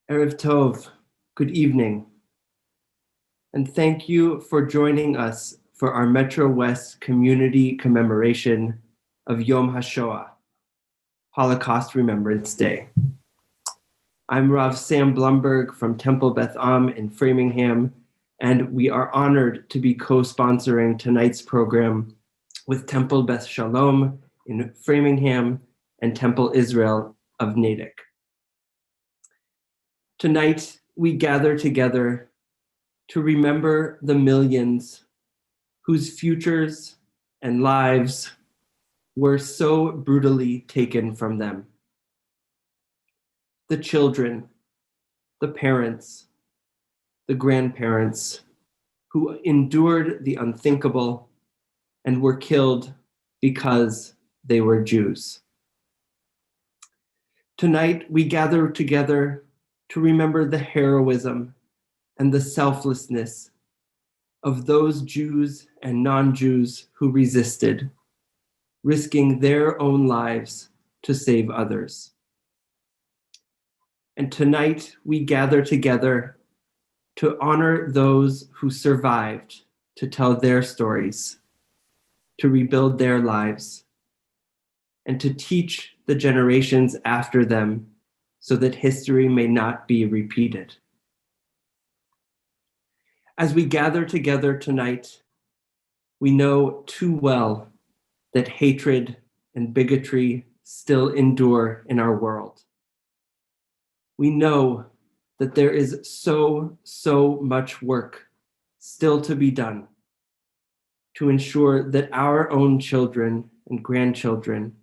Erev Tov, good evening, and thank you for joining us for our MetroWest community commemoration of Yom Hashoah, Holocaust Remembrance Day. I'm Rav Sam Blumberg from Temple Beth Am in Framingham, and we are honored to be co-sponsoring tonight's program with Temple Beth Sholom in Framingham and Temple Israel of Natick. Tonight, we gather together to remember the millions whose futures and lives were so brutally taken from them. The children, the parents, the grandparents who endured the unthinkable and were killed because they were Jews. Tonight, we gather together to remember the heroism and the selflessness of those Jews and non-Jews who resisted, risking their own lives to save others. And tonight we gather together to honor those who survived to tell their stories, to rebuild their lives, and to teach the generations after them so that history may not be repeated. As we gather together tonight, we know too well that hatred and bigotry still endure in our world. We know that there is so much work still to be done to ensure that our own children and grandchildren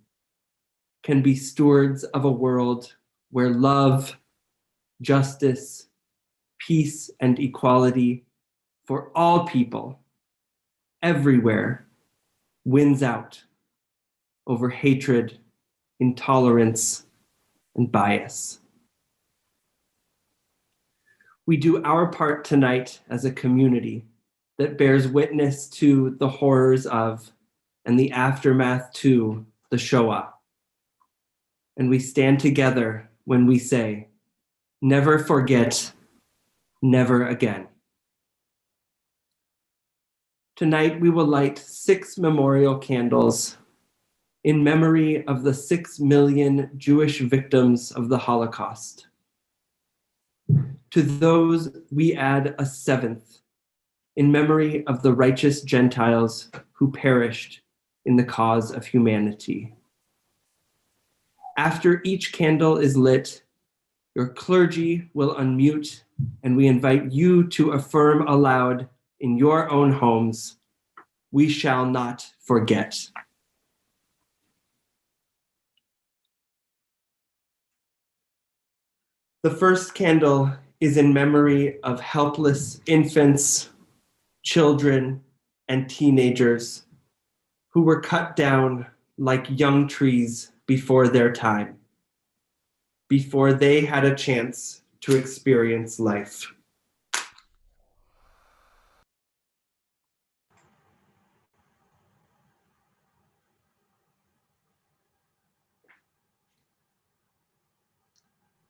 can be stewards of a world where love, justice, peace, and equality for all people everywhere wins out over hatred, intolerance, and bias. We do our part tonight as a community that bears witness to the horrors of and the aftermath to the Shoah. And we stand together when we say, never forget, never again. Tonight we will light 6 memorial candles in memory of the 6 million Jewish victims of the Holocaust. To those we add a 7th in memory of the righteous Gentiles who perished in the cause of humanity. After each candle is lit, your clergy will unmute, and we invite you to affirm aloud in your own homes, we shall not forget. The first candle is in memory of helpless infants, children, and teenagers who were cut down like young trees before their time, before they had a chance to experience life.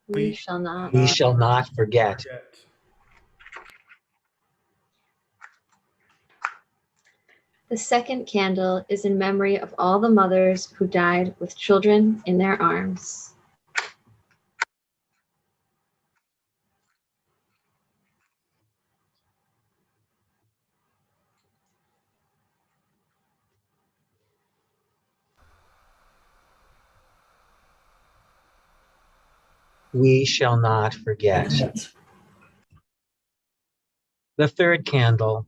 We shall not forget. The second candle is in memory of all the mothers who died with children in their arms. We shall not forget. The third candle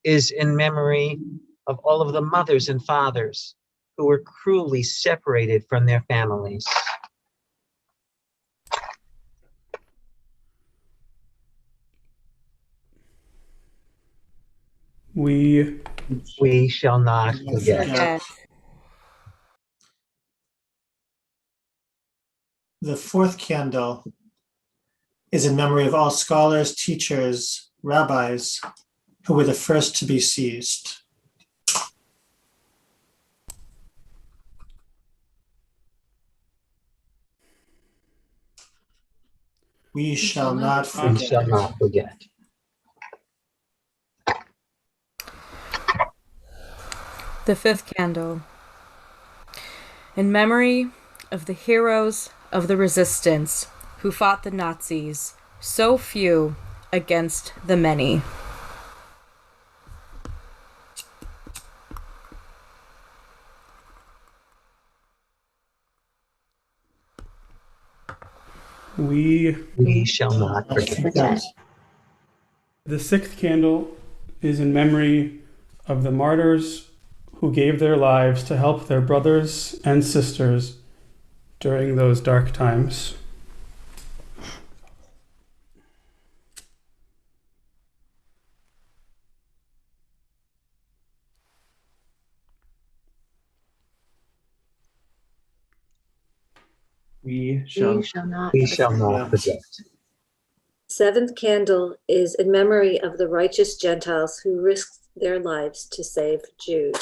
is in memory of all of the mothers and fathers who were cruelly separated from their families. We shall not forget. The fourth candle is in memory of all scholars, teachers, rabbis who were the first to be seized. We shall not forget. We shall not forget. The fifth candle. In memory of the heroes of the resistance who fought the Nazis, so few against the many. We shall not forget. The sixth candle is in memory of the martyrs who gave their lives to help their brothers and sisters during those dark times. We shall not forget. Seventh candle is in memory of the righteous Gentiles who risked their lives to save Jews.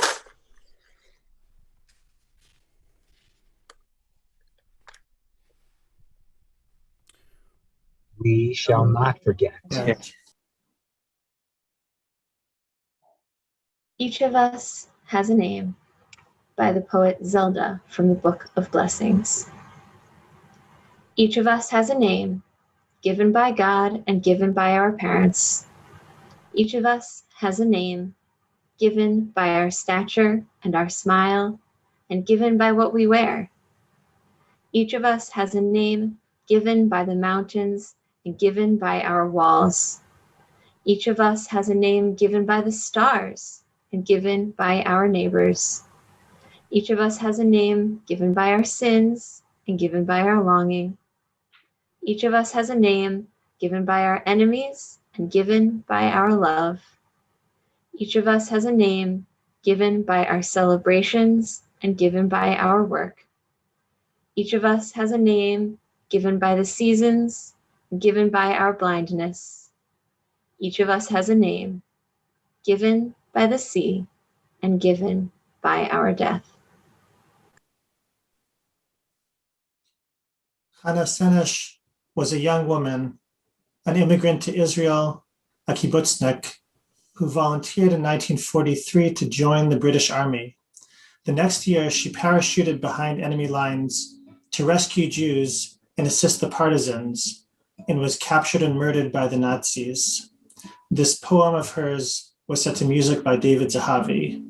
We shall not forget. Each of us has a name, by the poet Zelda from the Book of Blessings. Each of us has a name, given by God and given by our parents. Each of us has a name, given by our stature and our smile, and given by what we wear. Each of us has a name, given by the mountains and given by our walls. Each of us has a name given by the stars and given by our neighbors. Each of us has a name given by our sins and given by our longing. Each of us has a name given by our enemies and given by our love. Each of us has a name given by our celebrations and given by our work. Each of us has a name given by the seasons and given by our blindness. Each of us has a name given by the sea and given by our death. Hannah Senesh was a young woman, an immigrant to Israel, a kibbutznik, who volunteered in 1943 to join the British Army. The next year, she parachuted behind enemy lines to rescue Jews and assist the partisans, and was captured and murdered by the Nazis. This poem of hers was set to music by David Zahavi.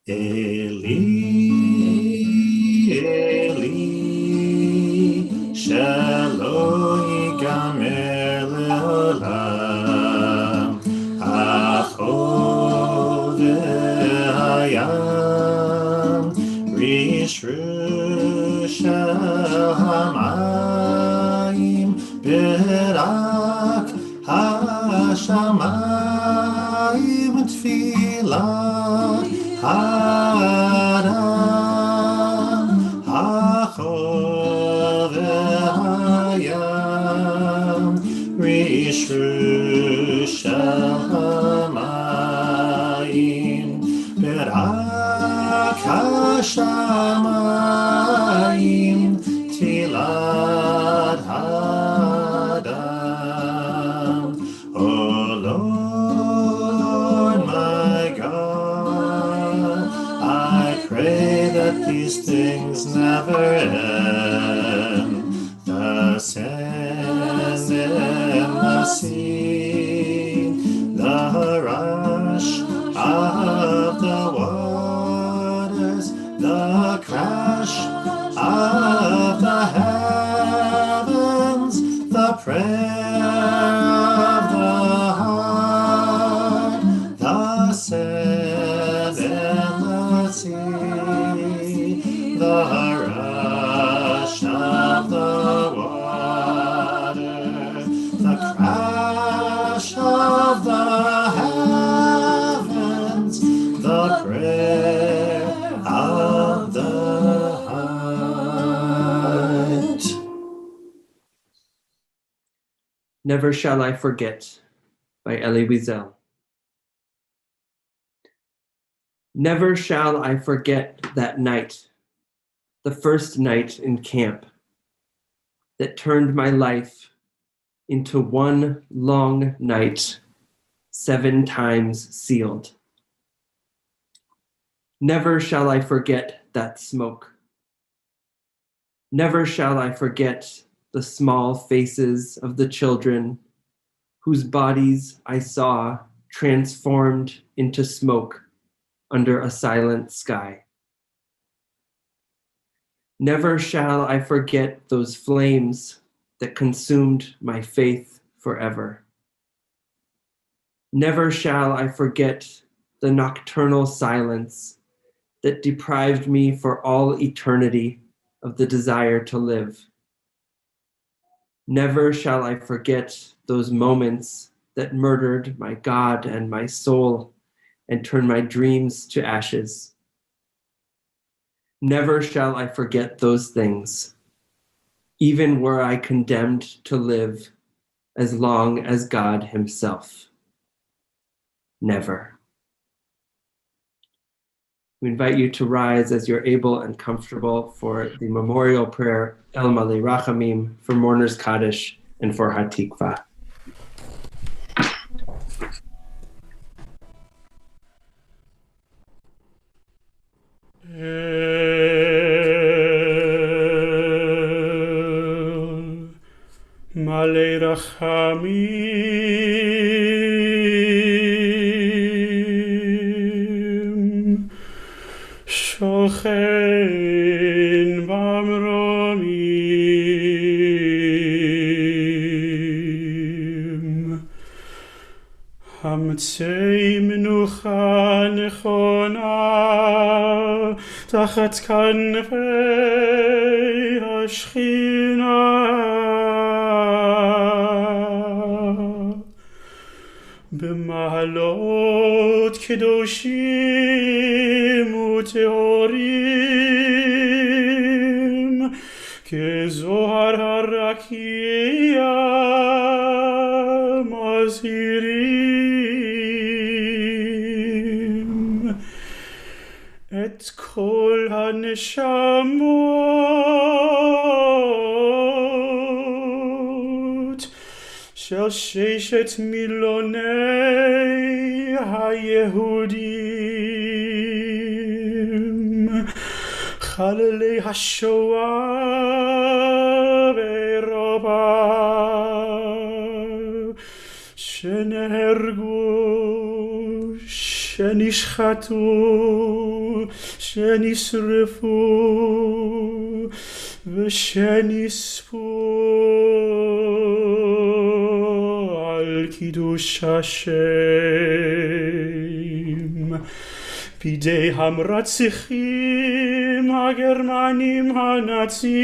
Eli, Eli, Shelo yigamer leolam, Achol ve'hayam, Rishru shel hamayim, Berak hashamayim tfilah Adam השמיים, ברק השמיים, תהילת האדם. Oh Lord, my God, I pray that these things never end. The sand and the sea, the rush of the waters, the crash of the heavens, the prayer of the heart, the sand and the sea, the rush of the water, the crash of the heavens, the prayer of the heart. Never Shall I Forget by Elie Wiesel. Never shall I forget that night, the first night in camp, that turned my life into one long night, 7 times sealed. Never shall I forget that smoke. Never shall I forget the small faces of the children whose bodies I saw transformed into smoke under a silent sky. Never shall I forget those flames that consumed my faith forever. Never shall I forget the nocturnal silence that deprived me for all eternity of the desire to live. Never shall I forget those moments that murdered my God and my soul and turned my dreams to ashes. Never shall I forget those things, even were I condemned to live as long as God Himself. Never. We invite you to rise as you're able and comfortable for the memorial prayer, El Malei Rachamim, for mourners Kaddish and for Hatikvah. Malei Rachamim, shochen bamromim, hametzei menucha nechona tachat kanfei hashchina. במעלות קדושים וטהורים כזוהר הרקיע מזהירים את כל הנשמות של 6 מיליוני היהודים, חללי השואה באירופה, שנהרגו, שנשחטו, שנשרפו ושנספו על קידוש השם בידי המרצחים הגרמנים הנאצים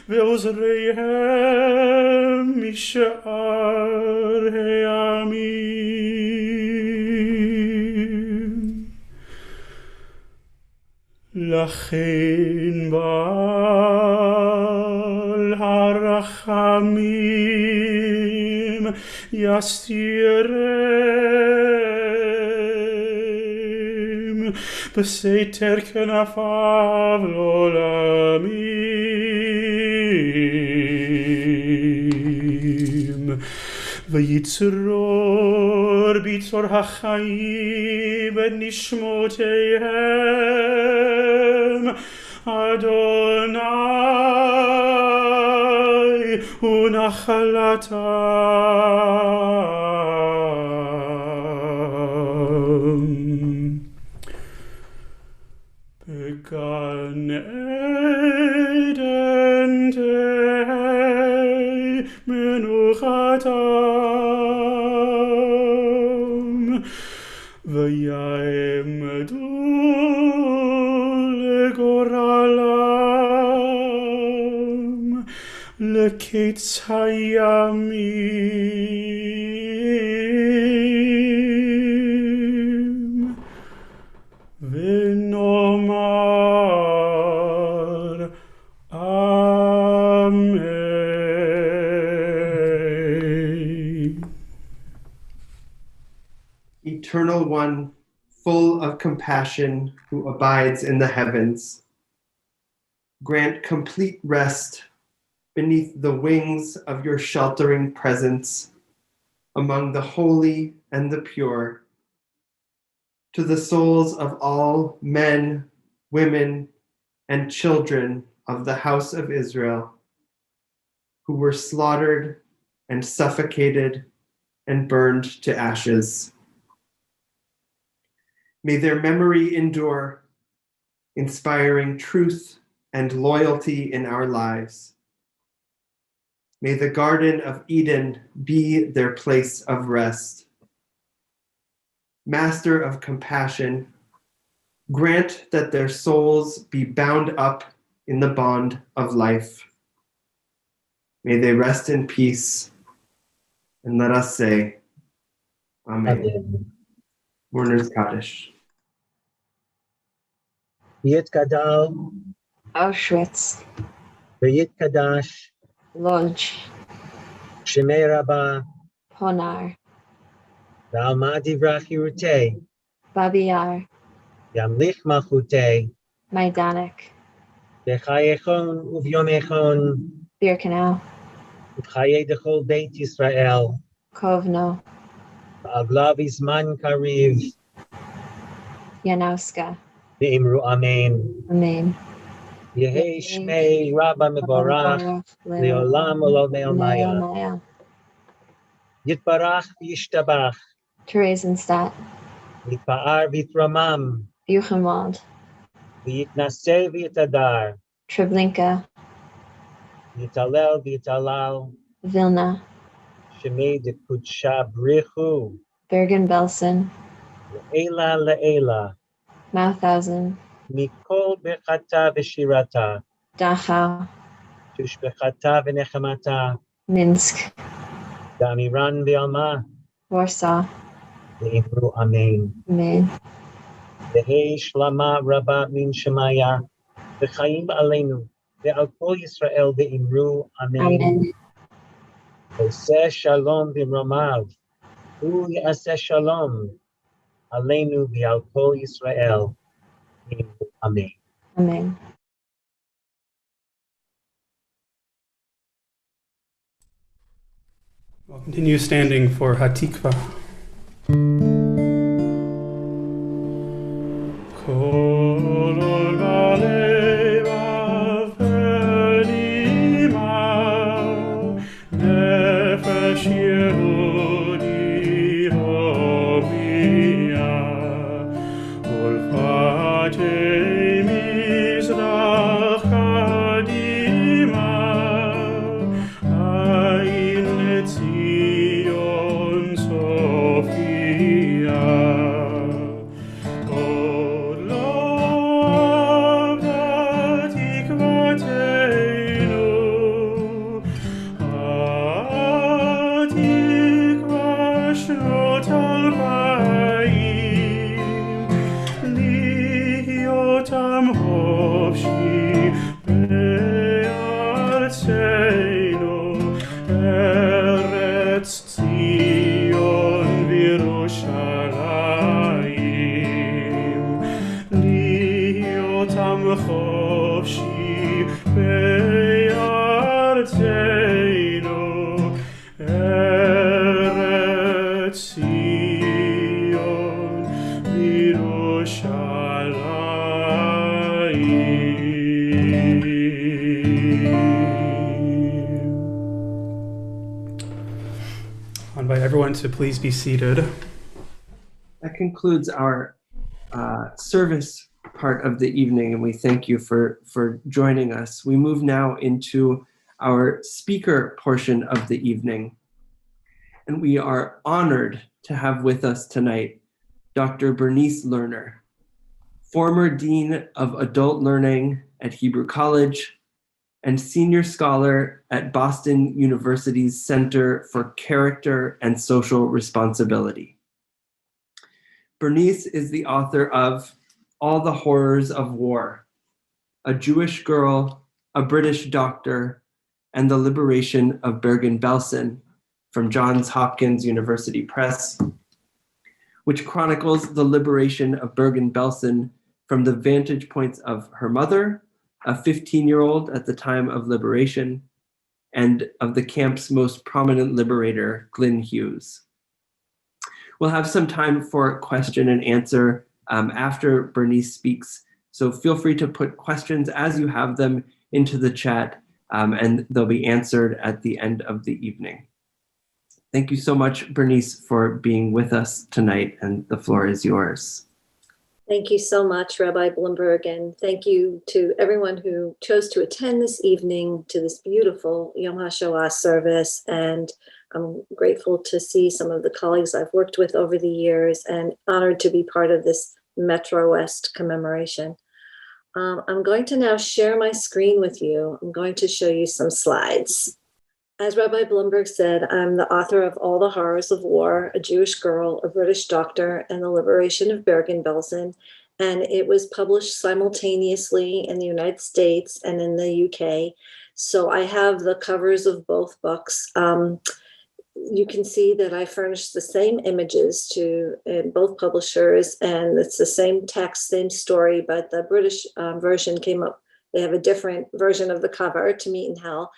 ועוזריהם משאר העמים. לכן בעל הרחמים יסתירם בסתר כנפיו לעולמים ויצרור ביצור החיים בנשמותיהם אדוני הוא נחלתם בגן עדן תהא מנוחתם ויעמדו לגורלם לקץ הימים ונאמר אמן. Eternal One, full of compassion, who abides in the heavens, grant complete rest beneath the wings of your sheltering presence among the holy and the pure, to the souls of all men, women, and children of the house of Israel, who were slaughtered and suffocated and burned to ashes. May their memory endure, inspiring truth and loyalty in our lives. May the Garden of Eden be their place of rest. Master of compassion, grant that their souls be bound up in the bond of life. May they rest in peace, and let us say, Amen. Amen. Mourner's Kaddish. Yitkadal, Auschwitz, Yitkadash, Lodz, Shemei Rabbah, Ponar, V'almadi Vrachirute, Babi Yar, Yamlich Malchute, Majdanek, B'chayechon Uv'yomechon, Birkenau, V'chaye Dechol Beit Yisrael, Kovno, V'aglav Izman Kariv, Yanowska, V'imru Amen. Amen. Yehei Shmei Rabbah Mevorach, Leolam Olomei Maya. Yitbarach V'yishtabach, Theresienstadt, Yitpa'ar V'yitramam, Buchenwald, V'yitnaseh V'yitadar, Treblinka, Yitalel V'yitalal, Vilna, Shemei Dekudsha Brichu, Bergen-Belsen, Le'ela Le'ela, Mauthausen, Mikol Bechata V'shirata, Dachau, Tushbechata V'nechamata, Minsk, Damiran V'alma, Warsaw, Ve'imru Amen. Amen. V'hei Shlama Rabba Min Shemaya, V'chaim Aleinu, Ve'al Kol Yisrael Ve'imru Amen. Amen. Oseh Shalom V'romav, Hu Yaseh Shalom, Aleinu Ve'al Kol Yisrael, Ve'imru Amen. Amen. I'll continue standing for Hatikvah. Eretz חופשי בארצנו ארץ ציון בירושלים. I invite everyone to please be seated. That concludes our service part of the evening, and we thank you for joining us. We move now into our speaker portion of the evening, and we are honored to have with us tonight Dr. Bernice Lerner, former Dean of Adult Learning at Hebrew College and Senior Scholar at Boston University's Center for Character and Social Responsibility. Bernice is the author of All the Horrors of War, A Jewish Girl, a British Doctor, and the Liberation of Bergen-Belsen from Johns Hopkins University Press, which chronicles the liberation of Bergen-Belsen from the vantage points of her mother, a 15-year-old at the time of liberation, and of the camp's most prominent liberator, Glyn Hughes. We'll have some time for question and answer after Bernice speaks, so feel free to put questions as you have them into the chat, and they'll be answered at the end of the evening. Thank you so much, Bernice, for being with us tonight, and the floor is yours. Thank you so much, Rabbi Blumberg, and thank you to everyone who chose to attend this evening to this beautiful Yom HaShoah service. And I'm grateful to see some of the colleagues I've worked with over the years and honored to be part of this MetroWest commemoration. I'm going to now share my screen with you. I'm going to show you some slides. As Rabbi Blumberg said, I'm the author of All the Horrors of War, A Jewish Girl, a British Doctor, and the Liberation of Bergen-Belsen. And it was published simultaneously in the United States and in the UK. So I have the covers of both books. You can see that I furnished the same images to both publishers, and it's the same text, same story, but the British version came up. They have a different version of the cover, To Meet in Hell.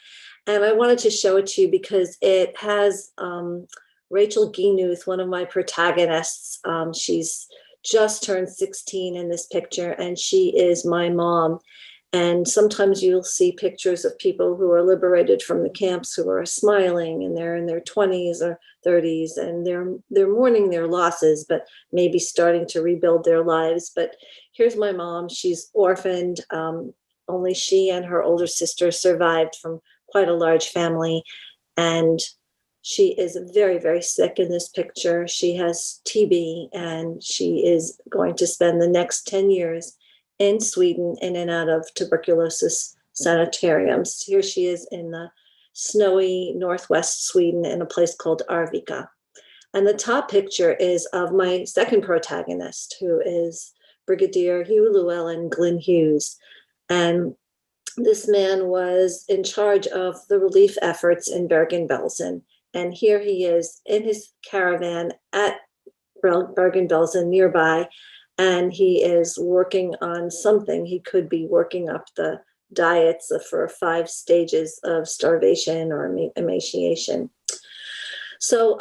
And I wanted to show it to you because it has Rachel Gienuth, one of my protagonists. She's just turned 16 in this picture, and she is my mom. And sometimes you'll see pictures of people who are liberated from the camps who are smiling, and they're in their 20s or 30s, and they're mourning their losses, but maybe starting to rebuild their lives. But here's my mom. She's orphaned. Only she and her older sister survived from quite a large family, and she is very, very sick in this picture. She has TB, and she is going to spend the next 10 years in Sweden in and out of tuberculosis sanitariums. Here she is in the snowy northwest Sweden in a place called Arvika. And the top picture is of my second protagonist, who is Brigadier Hugh Llewellyn Glyn Hughes. And this man was in charge of the relief efforts in Bergen-Belsen. And here he is in his caravan at Bergen-Belsen nearby, and he is working on something. He could be working up the diets for 5 stages of starvation or emaciation. So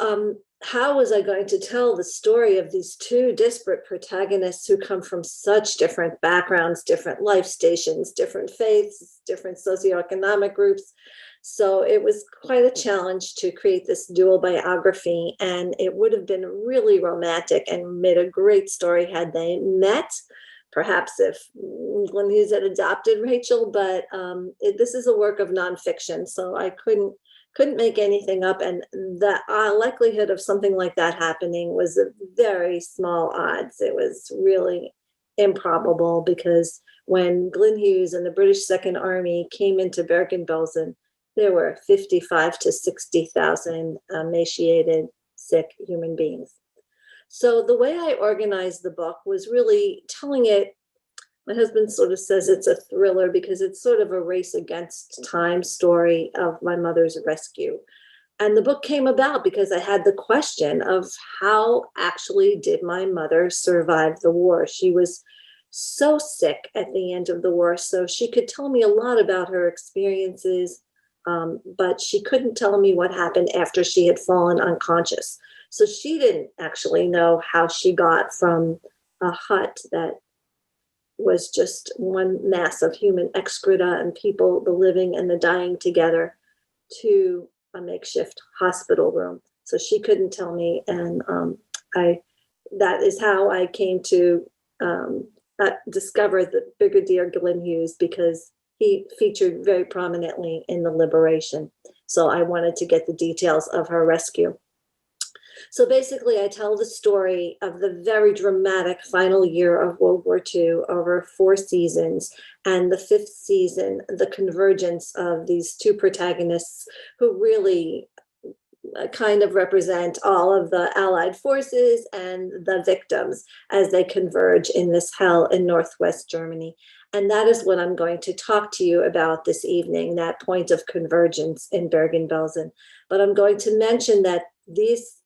how was I going to tell the story of these two disparate protagonists who come from such different backgrounds, different life stations, different faiths, different socioeconomic groups? So it was quite a challenge to create this dual biography, and it would have been really romantic and made a great story had they met, perhaps if Glyn Hughes had adopted Rachel, but this is a work of nonfiction, so I couldn't make anything up, and the likelihood of something like that happening was a very small odds. It was really improbable, because when Glyn Hughes and the British Second Army came into Bergen-Belsen, there were 55 to 60,000 emaciated, sick human beings. So the way I organized the book was really telling it. My husband sort of says it's a thriller because it's sort of a race against time story of my mother's rescue. And the book came about because I had the question of how actually did my mother survive the war? She was so sick at the end of the war. So she could tell me a lot about her experiences, but she couldn't tell me what happened after she had fallen unconscious. So she didn't actually know how she got from a hut that was just one mass of human excreta and people, the living and the dying together, to a makeshift hospital room. So she couldn't tell me. And that is how I came to discover the Brigadier Glenn Hughes, because he featured very prominently in the liberation. So I wanted to get the details of her rescue. So basically, I tell the story of the very dramatic final year of World War II over 4 seasons, and the 5th season, the convergence of these 2 protagonists who really kind of represent all of the Allied forces and the victims as they converge in this hell in Northwest Germany. And that is what I'm going to talk to you about this evening, that point of convergence in Bergen-Belsen. But I'm going to mention that this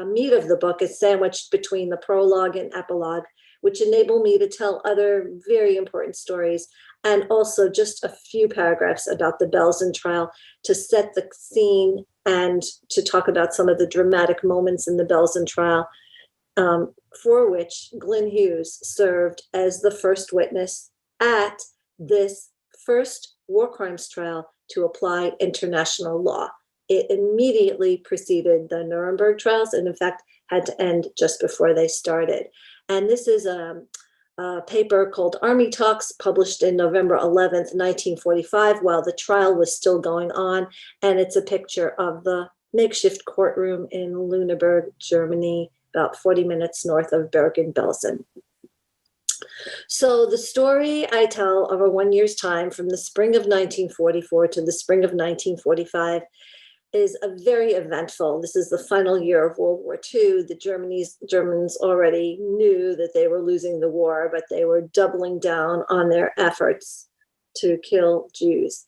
meat of the book is sandwiched between the prologue and epilogue, which enable me to tell other very important stories, and also just a few paragraphs about the Belsen trial to set the scene and to talk about some of the dramatic moments in the Belsen trial, for which Glenn Hughes served as the first witness at this first war crimes trial to apply international law. It immediately preceded the Nuremberg trials, and in fact had to end just before they started. And this is a paper called Army Talks, published in November 11th, 1945, while the trial was still going on. And it's a picture of the makeshift courtroom in Lüneburg, Germany, about 40 minutes north of Bergen-Belsen. So the story I tell over 1 year's time, from the spring of 1944 to the spring of 1945, is a very eventful. This is the final year of World War II. The Germans already knew that they were losing the war, but they were doubling down on their efforts to kill Jews.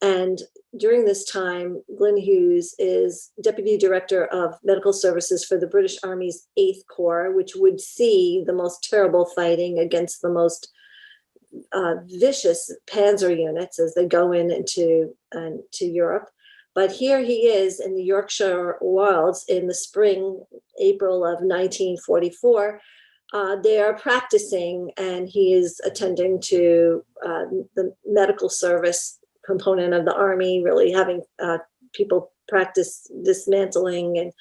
And during this time, Glenn Hughes is Deputy Director of Medical Services for the British Army's 8th Corps, which would see the most terrible fighting against the most vicious panzer units as they go into Europe. But here he is in the Yorkshire wilds in the spring, April of 1944. They are practicing, and he is attending to the medical service component of the army, really having people practice dismantling and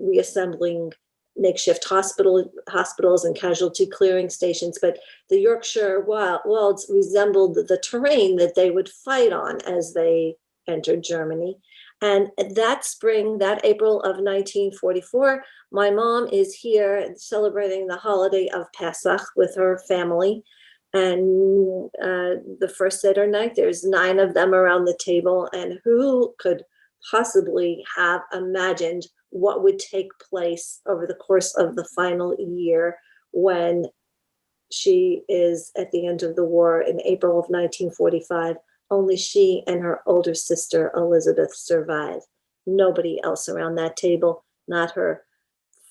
reassembling makeshift hospitals and casualty clearing stations. But the Yorkshire wilds resembled the terrain that they would fight on as they entered Germany. And that spring, that April of 1944, my mom is here celebrating the holiday of Pesach with her family. And the first Seder night, there's 9 of them around the table. And who could possibly have imagined what would take place over the course of the final year when she is at the end of the war in April of 1945? Only she and her older sister, Elizabeth, survive. Nobody else around that table, not her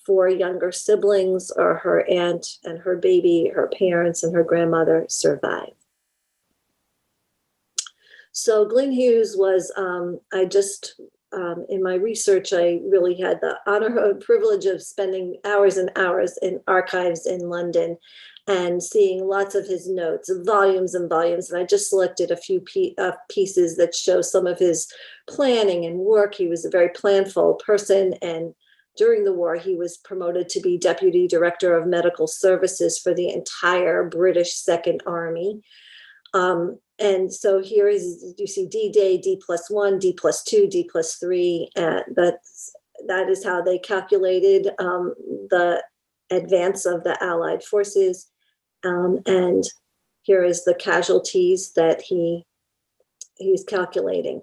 4 younger siblings or her aunt and her baby, her parents and her grandmother, survive. So Glenn Hughes was, in my research, I really had the honor and privilege of spending hours and hours in archives in London and seeing lots of his notes, volumes and volumes. And I just selected a few pieces that show some of his planning and work. He was a very planful person. And during the war, he was promoted to be Deputy Director of Medical Services for the entire British Second Army. And so here is, you see D-Day, D+1, D+2, D+3. That is how they calculated the advance of the Allied forces. And here is the casualties that he's calculating.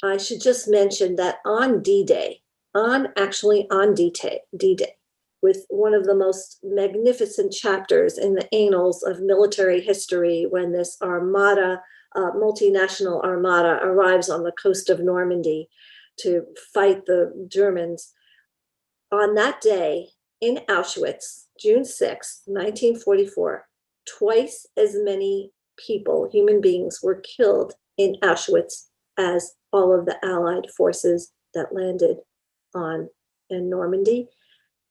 I should just mention that on D-Day, on D-Day, with one of the most magnificent chapters in the annals of military history, when this armada, multinational armada, arrives on the coast of Normandy to fight the Germans. On that day in Auschwitz, June 6th, 1944, twice as many people, human beings, were killed in Auschwitz as all of the Allied forces that landed in Normandy.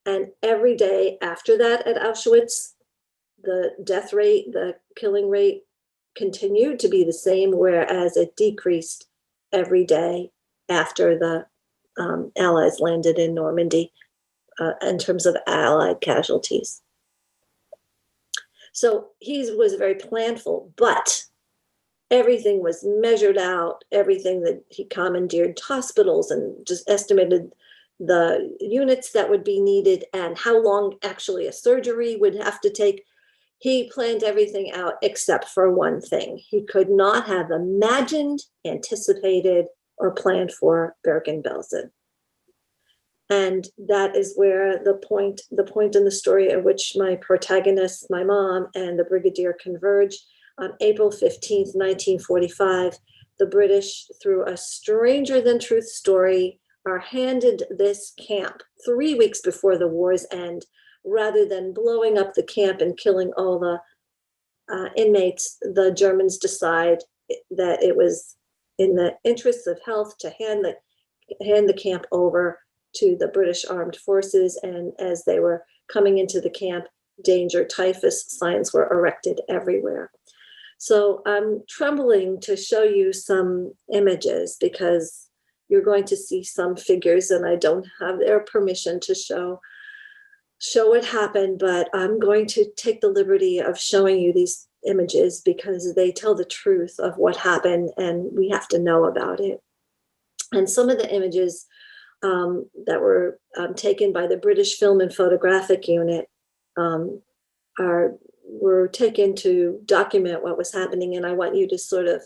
And every day after that at Auschwitz, the death rate, the killing rate continued to be the same, whereas it decreased every day after the Allies landed in Normandy in terms of Allied casualties. So he was very planful, but everything was measured out, everything that he commandeered hospitals and just estimated the units that would be needed and how long actually a surgery would have to take. He planned everything out except for one thing. He could not have imagined, anticipated, or planned for Bergen-Belsen. And that is where the point in the story at which my protagonist, my mom, and the brigadier converge. On April 15th, 1945, the British, through a stranger than truth story, are handed this camp 3 weeks before the war's end. Rather than blowing up the camp and killing all the inmates, the Germans decide that it was in the interests of health to hand the camp over to the British Armed Forces. And as they were coming into the camp, danger, typhus signs were erected everywhere. So I'm trembling to show you some images because you're going to see some figures and I don't have their permission to show what happened, but I'm going to take the liberty of showing you these images because they tell the truth of what happened and we have to know about it. And some of the images that were taken by the British Film and Photographic Unit were taken to document what was happening. And I want you to sort of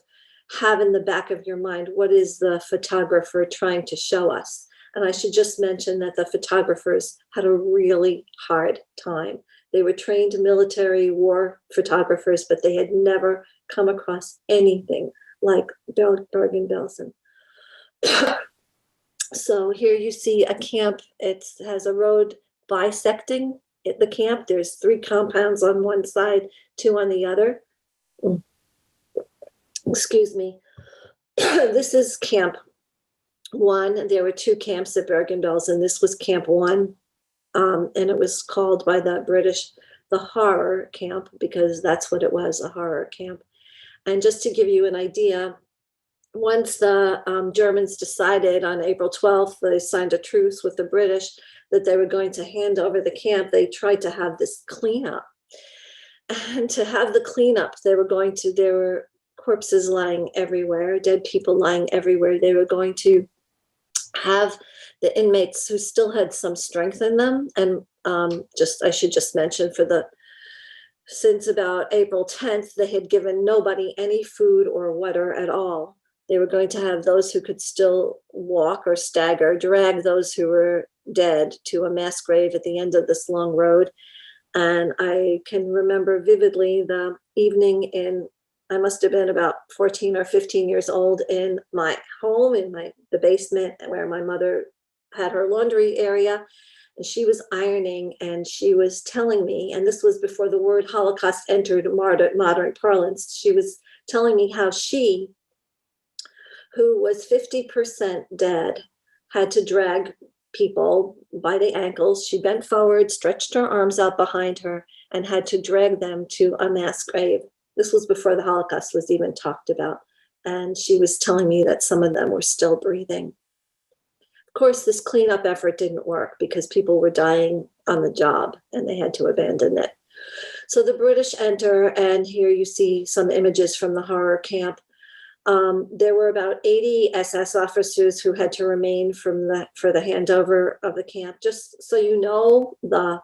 have in the back of your mind, what is the photographer trying to show us? And I should just mention that the photographers had a really hard time. They were trained military war photographers, but they had never come across anything like Bergen-Belsen. So here you see a camp. It has a road bisecting the camp. There's 3 compounds on one side, 2 on the other. Excuse me. This is Camp 1. There were 2 camps at Bergen-Belsen. This was Camp 1, and it was called by the British the horror camp because that's what it was, a horror camp. And just to give you an idea, once the Germans decided on April 12th, they signed a truce with the British that they were going to hand over the camp, they tried to have this cleanup. And to have the cleanup, there were corpses lying everywhere, dead people lying everywhere. They were going to have the inmates who still had some strength in them. And I should just mention since about April 10th, they had given nobody any food or water at all. They were going to have those who could still walk or stagger, drag those who were dead to a mass grave at the end of this long road. And I can remember vividly the evening I must have been about 14 or 15 years old in my home, in the basement where my mother had her laundry area. And she was ironing and she was telling me, and this was before the word Holocaust entered modern parlance, she was telling me how she, who was 50% dead, had to drag people by the ankles. She bent forward, stretched her arms out behind her, and had to drag them to a mass grave. This was before the Holocaust was even talked about. And she was telling me that some of them were still breathing. Of course, this cleanup effort didn't work because people were dying on the job and they had to abandon it. So the British enter, and here you see some images from the horror camp. There were about 80 SS officers who had to remain for the handover of the camp. Just so you know, the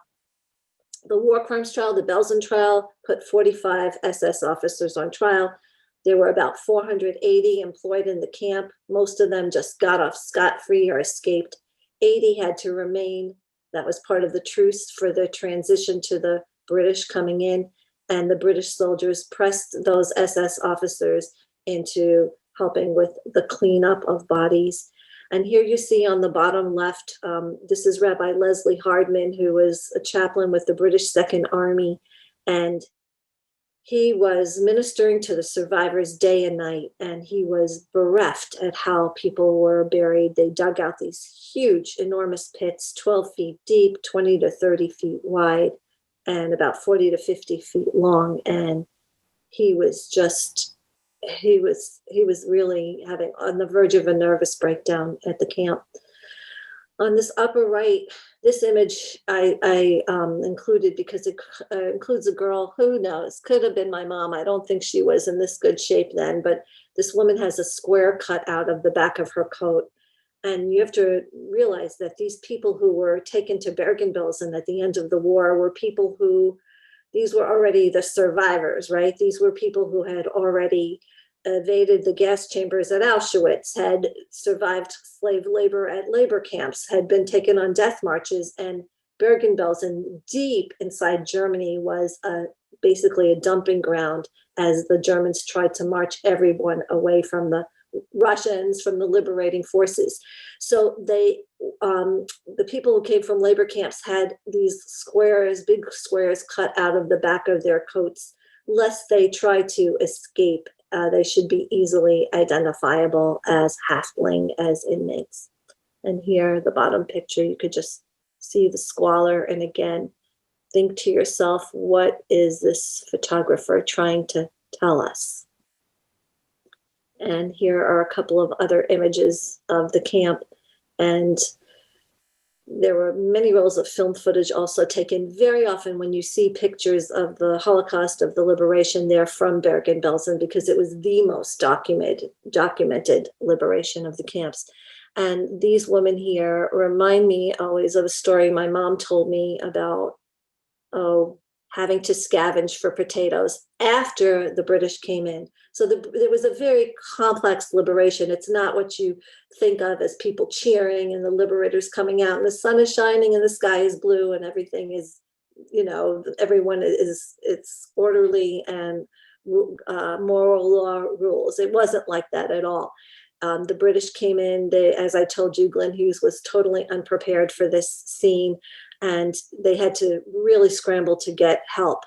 war crimes trial, the Belsen trial, put 45 SS officers on trial. There were about 480 employed in the camp. Most of them just got off scot-free or escaped. 80 had to remain. That was part of the truce for the transition to the British coming in. And the British soldiers pressed those SS officers into helping with the cleanup of bodies. And here you see on the bottom left, this is Rabbi Leslie Hardman, who was a chaplain with the British Second Army. And he was ministering to the survivors day and night, and he was bereft at how people were buried. They dug out these huge, enormous pits, 12 feet deep, 20 to 30 feet wide, and about 40 to 50 feet long. And he was just, he was really having on the verge of a nervous breakdown at the camp. On this upper right, this image I included because it includes a girl, who knows, could have been my mom. I don't think she was in this good shape then, but this woman has a square cut out of the back of her coat. And you have to realize that these people who were taken to Bergen-Belsen at the end of the war were people who, these were already the survivors, right? These were people who had already evaded the gas chambers at Auschwitz, had survived slave labor at labor camps, had been taken on death marches, and Bergen-Belsen, deep inside Germany, was basically a dumping ground as the Germans tried to march everyone away from the Russians, from the liberating forces. So they, the people who came from labor camps had these squares, big squares cut out of the back of their coats, lest they try to escape. They should be easily identifiable as halfling, as inmates. And here, the bottom picture, you could just see the squalor. And again, think to yourself, what is this photographer trying to tell us? And here are a couple of other images of the camp. And there were many rolls of film footage also taken. Very often when you see pictures of the Holocaust, of the liberation, they're from Bergen-Belsen because it was the most documented liberation of the camps. And these women here remind me always of a story my mom told me about, having to scavenge for potatoes after the British came in. So there was a very complex liberation. It's not what you think of as people cheering and the liberators coming out and the sun is shining and the sky is blue and everything is, you know, everyone is, it's orderly and moral law rules. It wasn't like that at all. The British came in, as I told you, Glenn Hughes was totally unprepared for this scene, and they had to really scramble to get help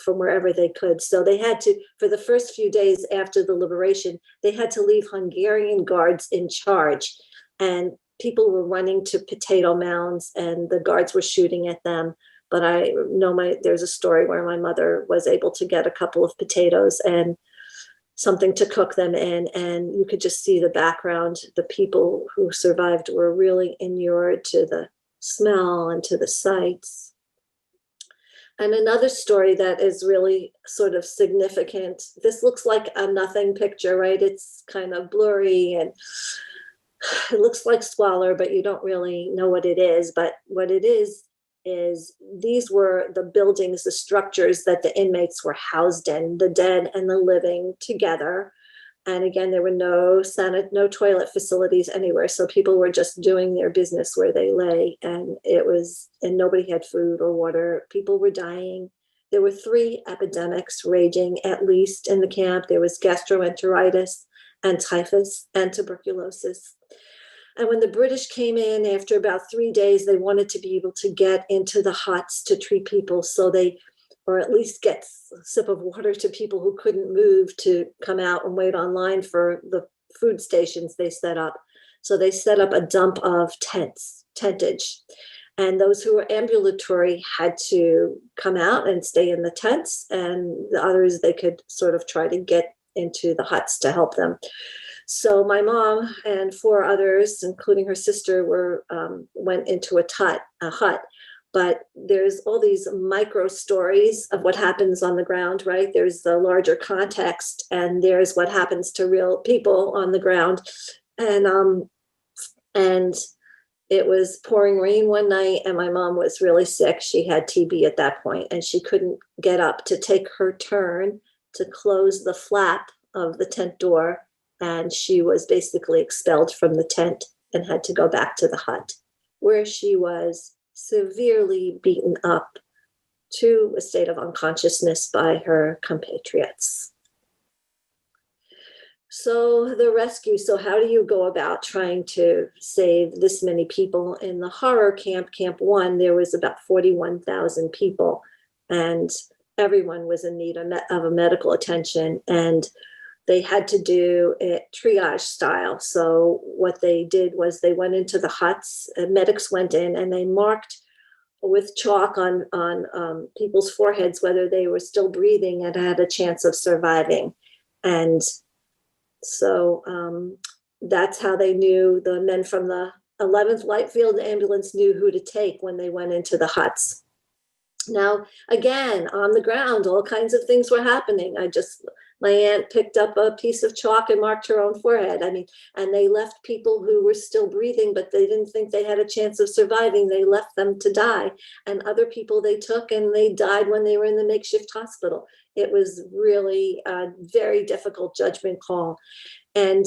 from wherever they could. So they had to, for the first few days after the liberation, they had to leave Hungarian guards in charge, and people were running to potato mounds and the guards were shooting at them. But I know there's a story where my mother was able to get a couple of potatoes and something to cook them in, and you could just see the background. The people who survived were really inured to the smell and to the sights. And another story that is really sort of significant, this looks like a nothing picture, right? It's kind of blurry and it looks like squalor, but you don't really know what it is. But what it is these were the buildings, the structures that the inmates were housed in, the dead and the living together. And again, there were no toilet facilities anywhere. So people were just doing their business where they lay, and nobody had food or water. People were dying. There were 3 epidemics raging, at least, in the camp. There was gastroenteritis and typhus and tuberculosis. And when the British came in, after about 3 days, they wanted to be able to get into the huts to treat people, or at least get a sip of water to people who couldn't move to come out and wait online for the food stations they set up. So they set up a dump of tentage. And those who were ambulatory had to come out and stay in the tents, and the others, they could sort of try to get into the huts to help them. So my mom and 4 others, including her sister, went into a hut. But there's all these micro stories of what happens on the ground, right? There's the larger context, and there's what happens to real people on the ground. And it was pouring rain one night, and my mom was really sick. She had TB at that point, and she couldn't get up to take her turn to close the flap of the tent door. And she was basically expelled from the tent and had to go back to the hut, where she was severely beaten up to a state of unconsciousness by her compatriots. So the rescue, so how do you go about trying to save this many people? In the horror camp, Camp 1, there was about 41,000 people. And everyone was in need of a medical attention, and they had to do it triage style. So what they did was they went into the huts, and medics went in and they marked with chalk on people's foreheads whether they were still breathing and had a chance of surviving. And so that's how they knew, the men from the 11th Light Field Ambulance knew who to take when they went into the huts. Now, again, on the ground, all kinds of things were happening. My aunt picked up a piece of chalk and marked her own forehead. I mean, and they left people who were still breathing, but they didn't think they had a chance of surviving. They left them to die. And other people they took and they died when they were in the makeshift hospital. It was really a very difficult judgment call. And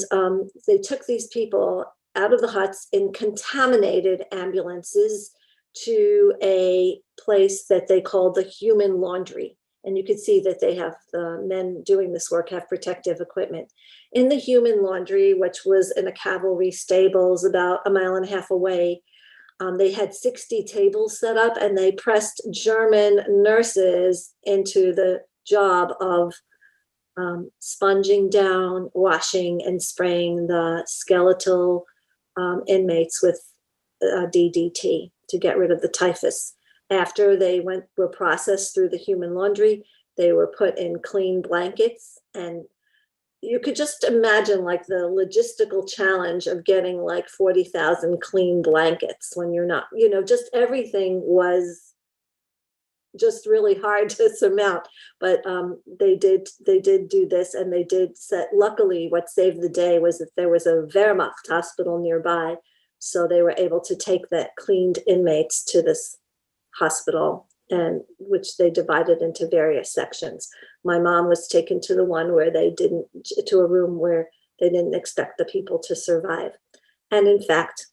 they took these people out of the huts in contaminated ambulances to a place that they called the human laundry. And you could see that they have, the men doing this work have protective equipment. In the human laundry, which was in a cavalry stables about a mile and a half away, they had 60 tables set up, and they pressed German nurses into the job of sponging down, washing, and spraying the skeletal inmates with DDT to get rid of the typhus. After they were processed through the human laundry, they were put in clean blankets. And you could just imagine like the logistical challenge of getting like 40,000 clean blankets when you're not, just everything was just really hard to surmount. But they did do this, and they did set, luckily what saved the day was that there was a Wehrmacht hospital nearby. So they were able to take the cleaned inmates to this hospital, and which they divided into various sections. My mom was taken to the one where to a room where they didn't expect the people to survive. And in fact,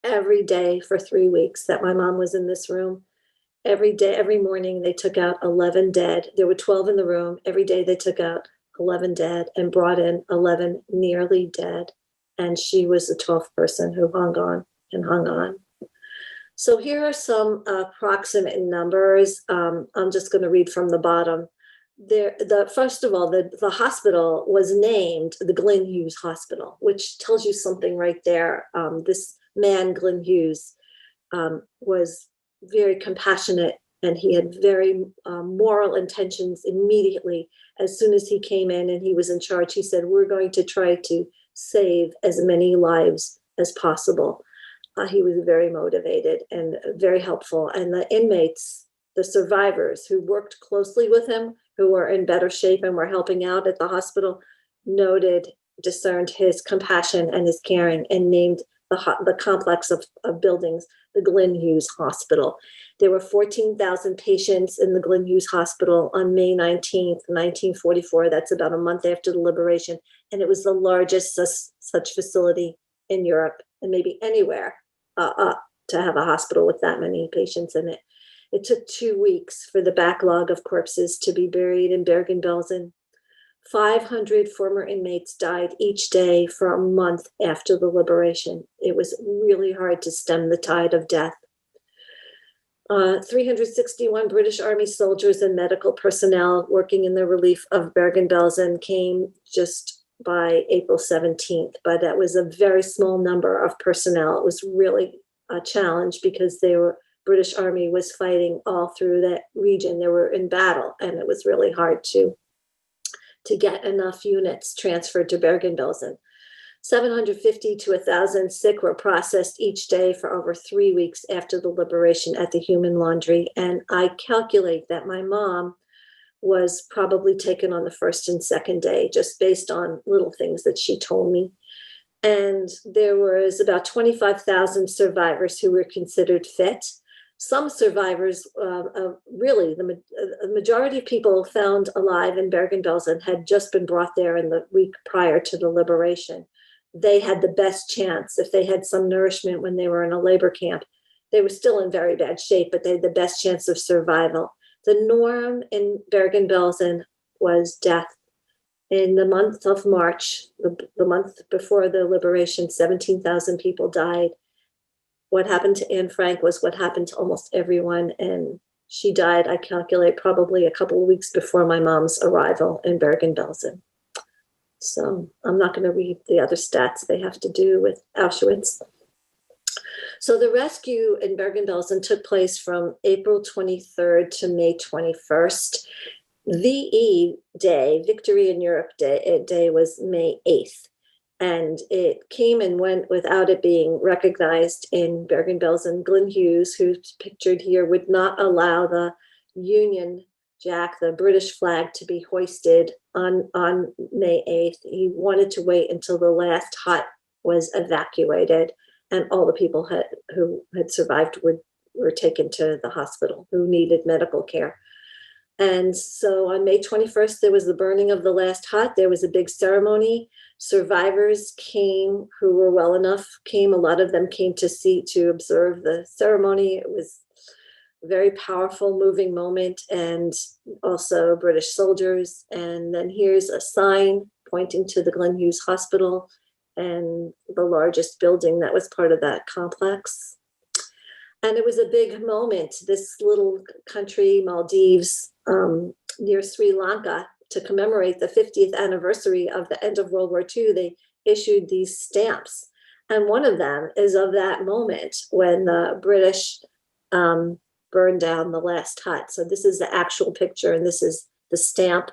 every day for 3 weeks that my mom was in this room, every day, every morning, they took out 11 dead. There were 12 in the room. Every day they took out 11 dead and brought in 11 nearly dead. And she was the 12th person who hung on and hung on. So here are some approximate numbers. I'm just going to read from the bottom. First of all, the hospital was named the Glyn Hughes Hospital, which tells you something right there. This man, Glyn Hughes, was very compassionate, and he had very moral intentions immediately. As soon as he came in and he was in charge, he said, we're going to try to save as many lives as possible. He was very motivated and very helpful. And the inmates, the survivors who worked closely with him, who were in better shape and were helping out at the hospital, discerned his compassion and his caring, and named the complex of buildings the Glyn Hughes Hospital. There were 14,000 patients in the Glyn Hughes Hospital on May 19th, 1944. That's about a month after the liberation. And it was the largest such facility in Europe, and maybe anywhere, to have a hospital with that many patients in it. It took 2 weeks for the backlog of corpses to be buried in Bergen-Belsen. 500 former inmates died each day for a month after the liberation. It was really hard to stem the tide of death. 361 British Army soldiers and medical personnel working in the relief of Bergen-Belsen came just by April 17th, but that was a very small number of personnel. It was really a challenge because British Army was fighting all through that region. They were in battle, and it was really hard to get enough units transferred to Bergen-Belsen. 750 to 1,000 sick were processed each day for over 3 weeks after the liberation at the human laundry. And I calculate that my mom was probably taken on the first and second day, just based on little things that she told me. And there was about 25,000 survivors who were considered fit. Some survivors, really, the majority of people found alive in Bergen-Belsen had just been brought there in the week prior to the liberation. They had the best chance. If they had some nourishment when they were in a labor camp, they were still in very bad shape, but they had the best chance of survival. The norm in Bergen-Belsen was death. In the month of March, the month before the liberation, 17,000 people died. What happened to Anne Frank was what happened to almost everyone in She died, I calculate, probably a couple of weeks before my mom's arrival in Bergen-Belsen. So I'm not going to read the other stats they have to do with Auschwitz. So the rescue in Bergen-Belsen took place from April 23rd to May 21st. VE Day, Victory in Europe Day was May 8th. And it came and went without it being recognized in Bergen-Belsen. Glenn Hughes, who's pictured here, would not allow the Union Jack, the British flag, to be hoisted on May 8th. He wanted to wait until the last hut was evacuated and all the people who had survived were taken to the hospital who needed medical care. And so on May 21st, there was the burning of the last hut. There was a big ceremony. Survivors came who were well enough, a lot of them came to observe the ceremony. It was a very powerful, moving moment, and also British soldiers. And then here's a sign pointing to the Glenn Hughes Hospital and the largest building that was part of that complex. And it was a big moment. This little country, Maldives, near Sri Lanka, to commemorate the 50th anniversary of the end of World War II, they issued these stamps. And one of them is of that moment when the British burned down the last hut. So this is the actual picture, and this is the stamp.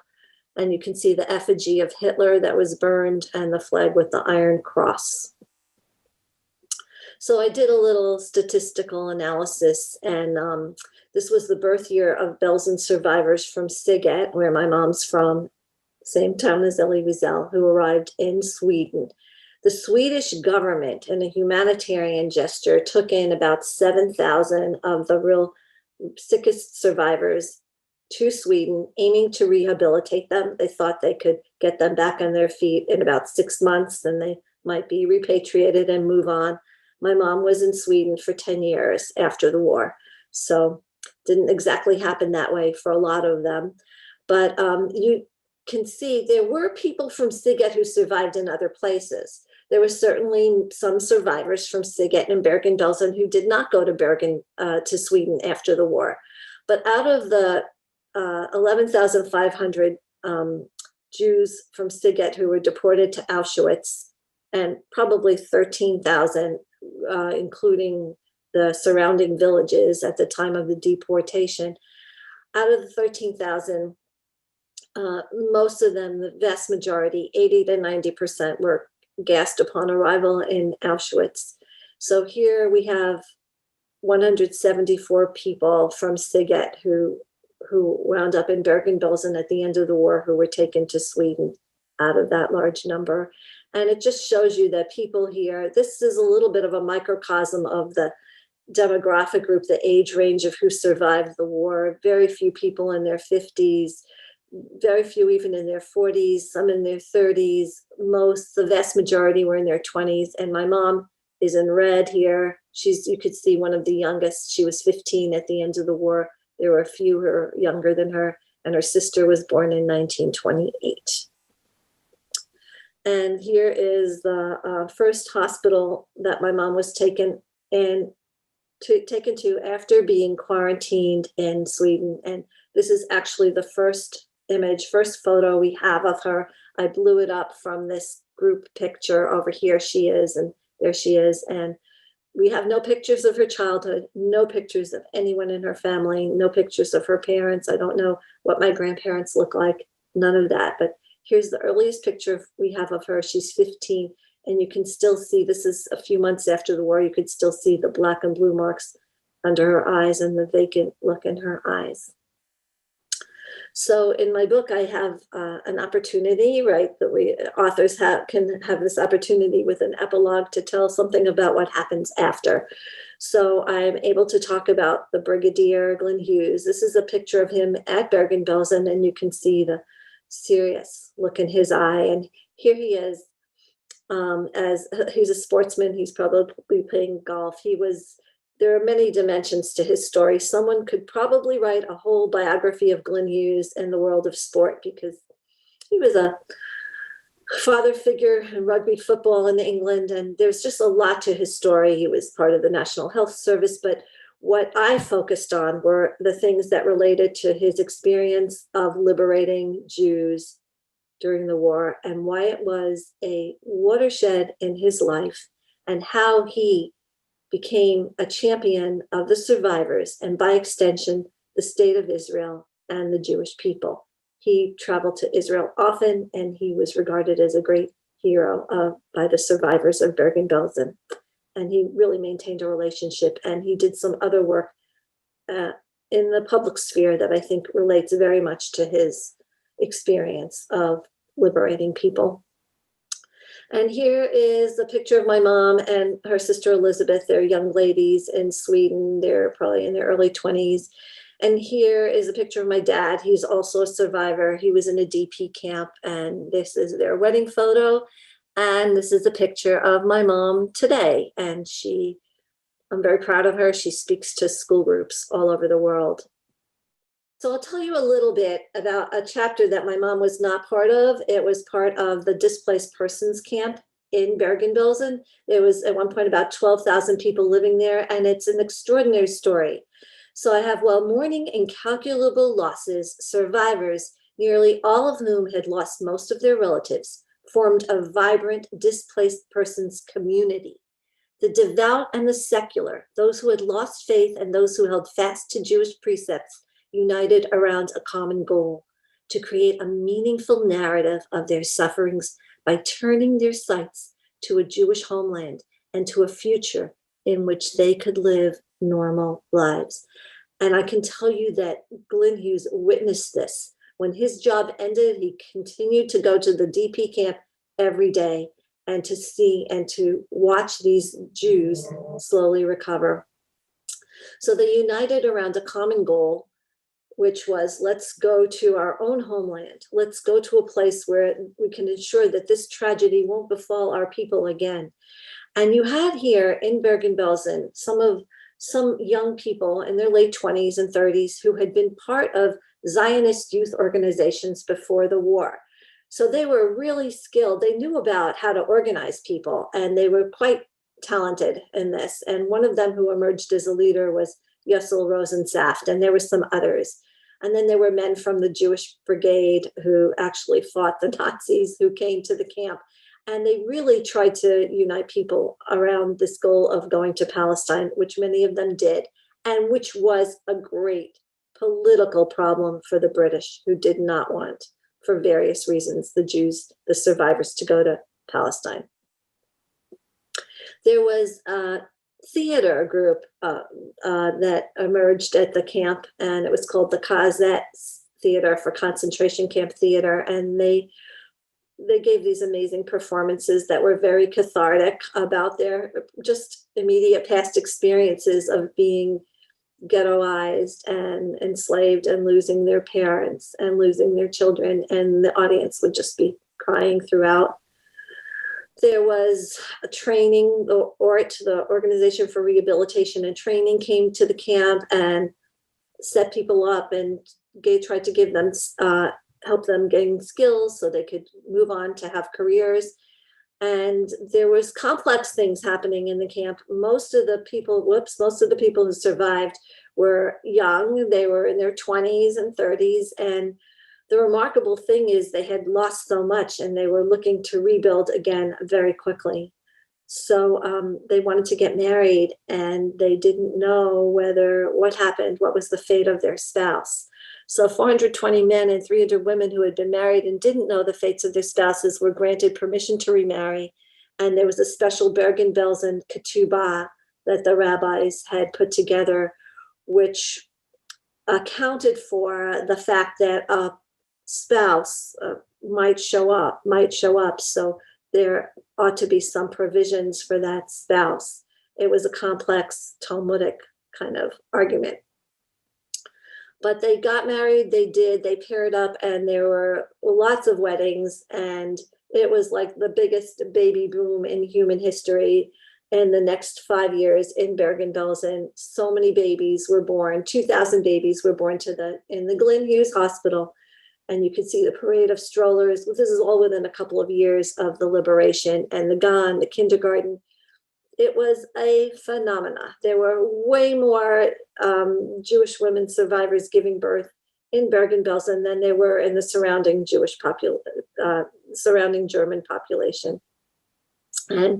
And you can see the effigy of Hitler that was burned and the flag with the Iron Cross. So I did a little statistical analysis, and this was the birth year of Belsen survivors from Siget, where my mom's from, same town as Elie Wiesel, who arrived in Sweden. The Swedish government, in a humanitarian gesture, took in about 7,000 of the real sickest survivors to Sweden, aiming to rehabilitate them. They thought they could get them back on their feet in about 6 months, and they might be repatriated and move on. My mom was in Sweden for 10 years after the war, so didn't exactly happen that way for a lot of them. But you can see there were people from Siget who survived in other places. There were certainly some survivors from Siget and Bergen-Belsen who did not go to Sweden after the war. But out of the 11,500 Jews from Siget who were deported to Auschwitz, and probably 13,000 including the surrounding villages at the time of the deportation. Out of the 13,000, most of them, the vast majority, 80 to 90%, were gassed upon arrival in Auschwitz. So here we have 174 people from Siget who wound up in Bergen-Belsen at the end of the war, who were taken to Sweden out of that large number. And it just shows you that people here, this is a little bit of a microcosm of the demographic group, the age range of who survived the war. Very few people in their 50s, very few even in their 40s, some in their 30s. The vast majority were in their 20s. And my mom is in red here. You could see one of the youngest. She was 15 at the end of the war. There were a few who were younger than her, and her sister was born in 1928. And here is the first hospital that my mom was taken to after being quarantined in Sweden. And this is actually the first photo we have of her. I blew it up from this group picture. Over here she is, and there she is. And we have no pictures of her childhood, no pictures of anyone in her family, no pictures of her parents. I don't know what my grandparents look like, none of that. But here's the earliest picture we have of her. She's 15, and you can still see, this is a few months after the war, you could still see the black and blue marks under her eyes and the vacant look in her eyes. So in my book, I have an opportunity, right, that we authors can have this opportunity with an epilogue to tell something about what happens after. So I'm able to talk about the Brigadier Glenn Hughes. This is a picture of him at Bergen-Belsen, and you can see the serious look in his eye. And here he is, as he's a sportsman. He's probably playing golf. There are many dimensions to his story. Someone could probably write a whole biography of Glenn Hughes in the world of sport, because he was a father figure in rugby football in England. And there's just a lot to his story. He was part of the National Health Service. But what I focused on were the things that related to his experience of liberating Jews during the war and why it was a watershed in his life and how he became a champion of the survivors and by extension, the state of Israel and the Jewish people. He traveled to Israel often and he was regarded as a great hero by the survivors of Bergen-Belsen. And he really maintained a relationship and he did some other work in the public sphere that I think relates very much to his experience of liberating people. And here is a picture of my mom and her sister Elizabeth. They're young ladies in Sweden. They're probably in their early 20s. And here is a picture of my dad. He's also a survivor. He was in a DP camp, and this is their wedding photo. And this is a picture of my mom today. And I'm very proud of her. She speaks to school groups all over the world. So I'll tell you a little bit about a chapter that my mom was not part of. It was part of the displaced persons camp in Bergen-Belsen. There was at one point about 12,000 people living there, and it's an extraordinary story. So I have, while mourning incalculable losses, survivors, nearly all of whom had lost most of their relatives, formed a vibrant displaced persons community. The devout and the secular, those who had lost faith and those who held fast to Jewish precepts, united around a common goal, to create a meaningful narrative of their sufferings by turning their sights to a Jewish homeland and to a future in which they could live normal lives. And I can tell you that Glenn Hughes witnessed this. When his job ended, he continued to go to the DP camp every day and to see and to watch these Jews slowly recover. So they united around a common goal, which was, let's go to our own homeland. Let's go to a place where we can ensure that this tragedy won't befall our people again. And you had here in Bergen-Belsen some young people in their late 20s and 30s who had been part of Zionist youth organizations before the war. So they were really skilled. They knew about how to organize people, and they were quite talented in this. And one of them who emerged as a leader was Yossel Rosensaft, and there were some others. And then there were men from the Jewish Brigade who actually fought the Nazis, who came to the camp. And they really tried to unite people around this goal of going to Palestine, which many of them did, and which was a great political problem for the British, who did not want, for various reasons, the Jews, the survivors, to go to Palestine. There was a theater group that emerged at the camp, and it was called the Kazet Theater for Concentration Camp Theater, and they gave these amazing performances that were very cathartic about their just immediate past experiences of being ghettoized and enslaved and losing their parents and losing their children, and the audience would just be crying throughout. There was a training, the ORT, the Organization for Rehabilitation and Training, came to the camp and set people up and tried to give them help them gain skills so they could move on to have careers. And there was complex things happening in the camp. Most of the people who survived were young. They were in their 20s and 30s. And the remarkable thing is they had lost so much and they were looking to rebuild again very quickly. So they wanted to get married and they didn't know what happened, what was the fate of their spouse. So 420 men and 300 women who had been married and didn't know the fates of their spouses were granted permission to remarry. And there was a special Bergen-Belsen ketubah that the rabbis had put together, which accounted for the fact that a spouse might show up. So there ought to be some provisions for that spouse. It was a complex Talmudic kind of argument. But they got married, they paired up, and there were lots of weddings, and it was like the biggest baby boom in human history. In the next 5 years in Bergen-Belsen, so many babies were born. 2,000 babies were born in the Glenn Hughes Hospital, and you could see the parade of strollers. This is all within a couple of years of the liberation, and the kindergarten. it was a phenomena. There were way more Jewish women survivors giving birth in Bergen-Belsen than there were in the surrounding surrounding German population. And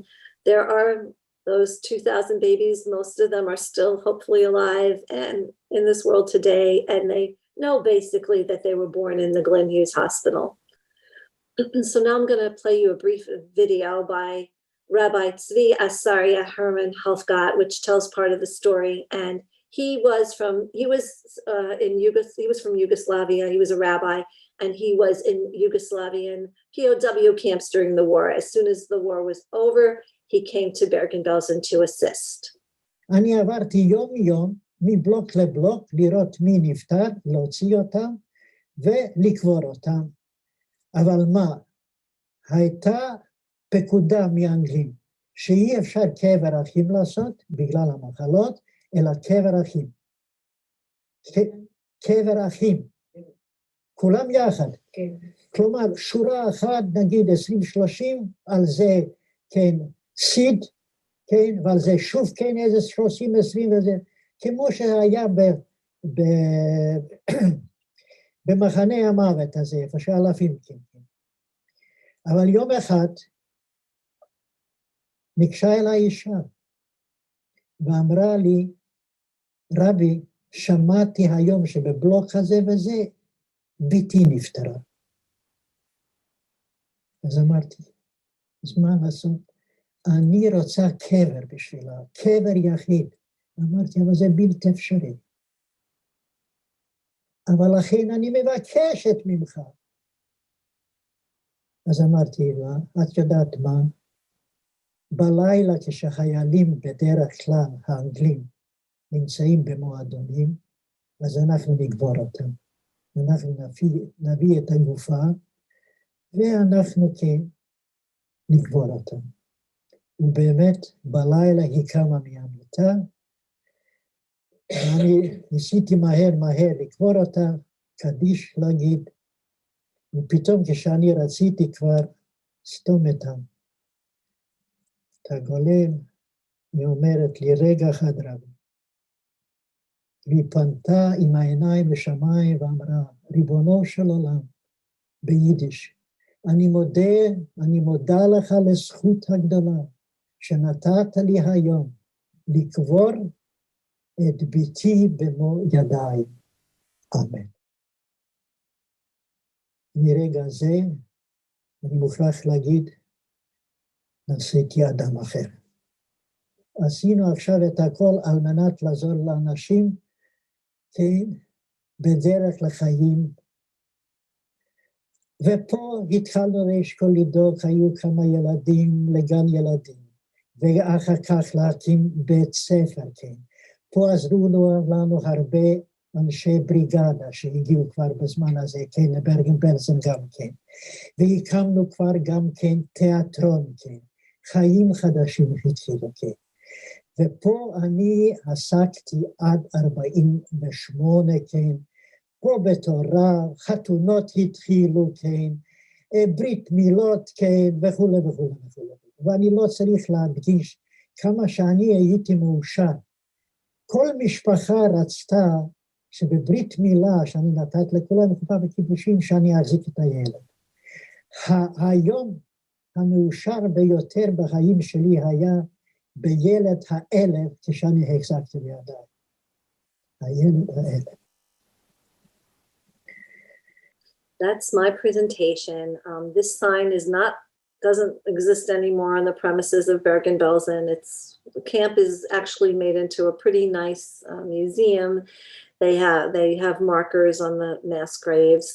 there are those 2,000 babies. Most of them are still hopefully alive and in this world today. And they know basically that they were born in the Glen Hughes Hospital. So now I'm going to play you a brief video by Rabbi Tzvi Asaria Herman Halfgott, which tells part of the story. And he was from Yugoslavia. He was a rabbi, and he was in Yugoslavian POW camps during the war. As soon as the war was over, he came to Bergen-Belsen to assist. אני עברתי יום יום מבלוק לבלוק לראות מי נפטר, להוציא אותם ולקבור אותם. אבל מה? הייתה פקודה מאנגלים שאי אפשר קבר אחים לעשות בגלל המחלות, אלא קבר אחים. קבר אחים. כולם יחד. כלומר, שורה אחת, נגיד 20-30, על זה כן סיד, כן, ועל זה שוב כן איזה 30-20 וזה, כמו שהיה במחנה המוות הזה, איפה שאלפים כן. אבל יום אחד ניגשה אליי אישה, ואמרה לי, רבי, שמעתי היום שבבלוק הזה וזה, ביתי נפטרה. אז אמרתי, אז מה לעשות? אני רוצה קבר בשבילה, קבר יחיד. אמרתי, אבל זה בלתי אפשרי. אבל לכן אני מבקשת ממך. אז אמרתי לה, את יודעת מה? בלילה כשחיילים בדרך כלל, האנגלים, נמצאים במועדונים, אז אנחנו נקבור אותם. אנחנו נביא את הגופה, ואנחנו כן נקבור אותם. ובאמת, בלילה היא קמה מהמיטה, ואני ניסיתי מהר לקבור אותה, קדיש להגיד, ופתאום כשאני רציתי כבר סתום את הגולם, היא אומרת לי, רגע אחד רבי. והיא פנתה עם העיניים לשמיים ואמרה, ריבונו של עולם, ביידיש, אני מודה לך לזכות הגדולה, שנתת לי היום לקבור את ביתי במו ידיים. אמן. מרגע זה, אני מוכרח להגיד, נעשיתי אדם אחר. עשינו עכשיו את הכל על מנת לעזור לאנשים, כן, בדרך לחיים. ופה התחלנו לאשכול לדאוג, היו כמה ילדים לגן ילדים, ואחר כך להקים בית ספר, כן. פה עזרו לנו הרבה אנשי בריגדה שהגיעו כבר בזמן הזה, כן, לברגן-בלזן גם כן. והקמנו כבר גם כן תיאטרון, כן. חיים חדשים התחילו, כן. ופה אני עסקתי עד 48, כן. פה בתורה, חתונות התחילו, כן. ברית מילות, כן, וכו'. ואני לא צריך להדגיש כמה שאני הייתי מאושר. כל משפחה רצתה שבברית מילה שאני נתת לכולם חופה וקידושים שאני אחזיק את הילד. היום המאושר ביותר בחיים שלי היה בילד האלף כשאני החזקתי בידיי. הילד האלף. That's my presentation. This sign doesn't exist anymore on the premises of Bergen-Belsen. The camp is actually made into a pretty nice museum. They have markers on the mass graves.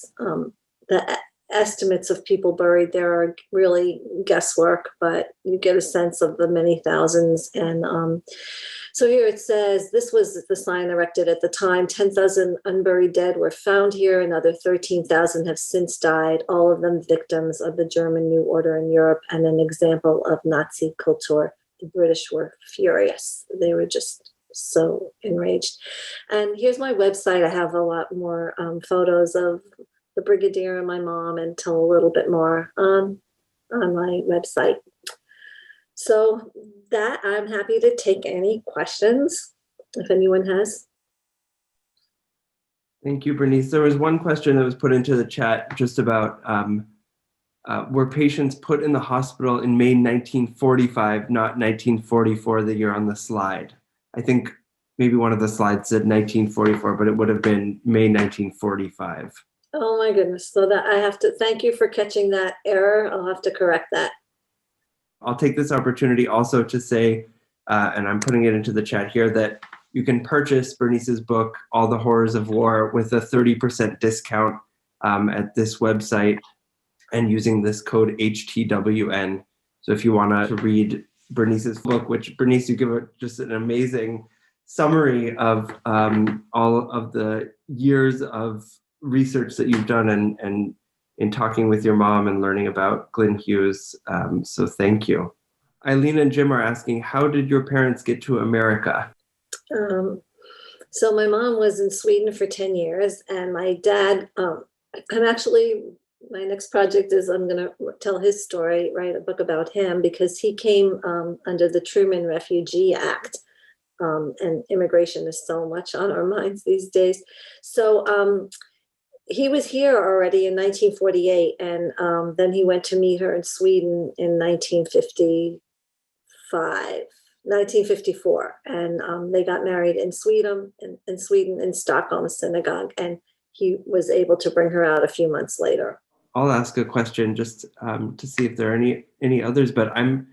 The estimates of people buried there are really guesswork, but you get a sense of the many thousands. And so here it says, this was the sign erected at the time. 10,000 unburied dead were found here. Another 13,000 have since died, all of them victims of the German New Order in Europe and an example of Nazi culture. The British were furious. They were just so enraged. And here's my website. I have a lot more photos of the Brigadier and my mom, and tell a little bit more on my website. So that I'm happy to take any questions if anyone has. Thank you, Bernice. There was one question that was put into the chat just about were patients put in the hospital in May 1945, not 1944, the year on the slide. I think maybe one of the slides said 1944, but it would have been May 1945. Oh my goodness. So that I have to thank you for catching that error. I'll have to correct that. I'll take this opportunity also to say, and I'm putting it into the chat here, that you can purchase Bernice's book, All the Horrors of War, with a 30% discount at this website and using this code HTWN. So if you want to read Bernice's book, which Bernice, you give just an amazing summary of all of the years of research that you've done and in talking with your mom and learning about Glenn Hughes. So thank you. Eileen and Jim are asking, how did your parents get to America? So my mom was in Sweden for 10 years and my dad, my next project is I'm going to tell his story, write a book about him because he came under the Truman Refugee Act. And immigration is so much on our minds these days. So he was here already in 1948, and then he went to meet her in Sweden in 1954, and they got married in Sweden, in Stockholm Synagogue, and he was able to bring her out a few months later. I'll ask a question just to see if there are any others, but I'm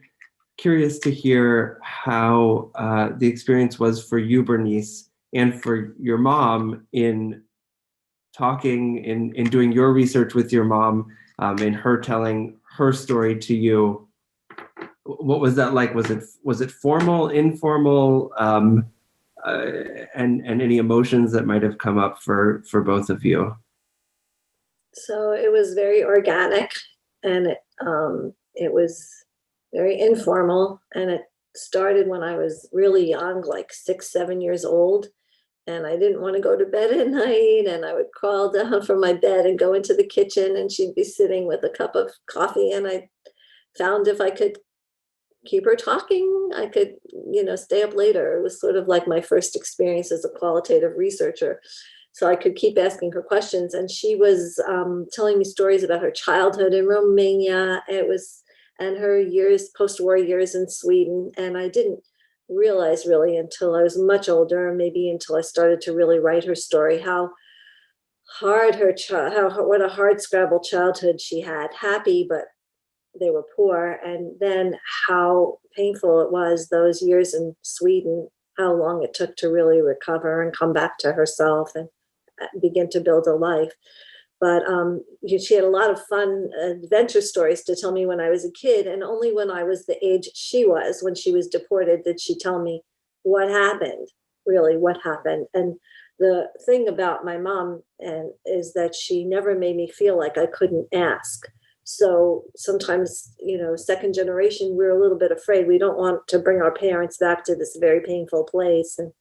curious to hear how the experience was for you, Bernice, and for your mom in talking, in doing your research with your mom, in her telling her story to you. What was that like? Was it formal, informal, and any emotions that might have come up for both of you? So it was very organic, and it was very informal, and it started when I was really young, like 6-7 years old, and I didn't want to go to bed at night, and I would crawl down from my bed and go into the kitchen, and she'd be sitting with a cup of coffee, and I found if I could keep her talking, I could, stay up later. It was sort of like my first experience as a qualitative researcher. So I could keep asking her questions, and she was telling me stories about her childhood in Romania. And her post-war years in Sweden. And I didn't realize really until I was much older, maybe until I started to really write her story, how hard what a hard scrabble childhood she had. Happy, but they were poor. And then how painful it was those years in Sweden, how long it took to really recover and come back to herself and begin to build a life. But she had a lot of fun adventure stories to tell me when I was a kid. And only when I was the age she was, when she was deported, did she tell me what happened, really what happened. And the thing about my mom is that she never made me feel like I couldn't ask. So sometimes, second generation, we're a little bit afraid. We don't want to bring our parents back to this very painful place. And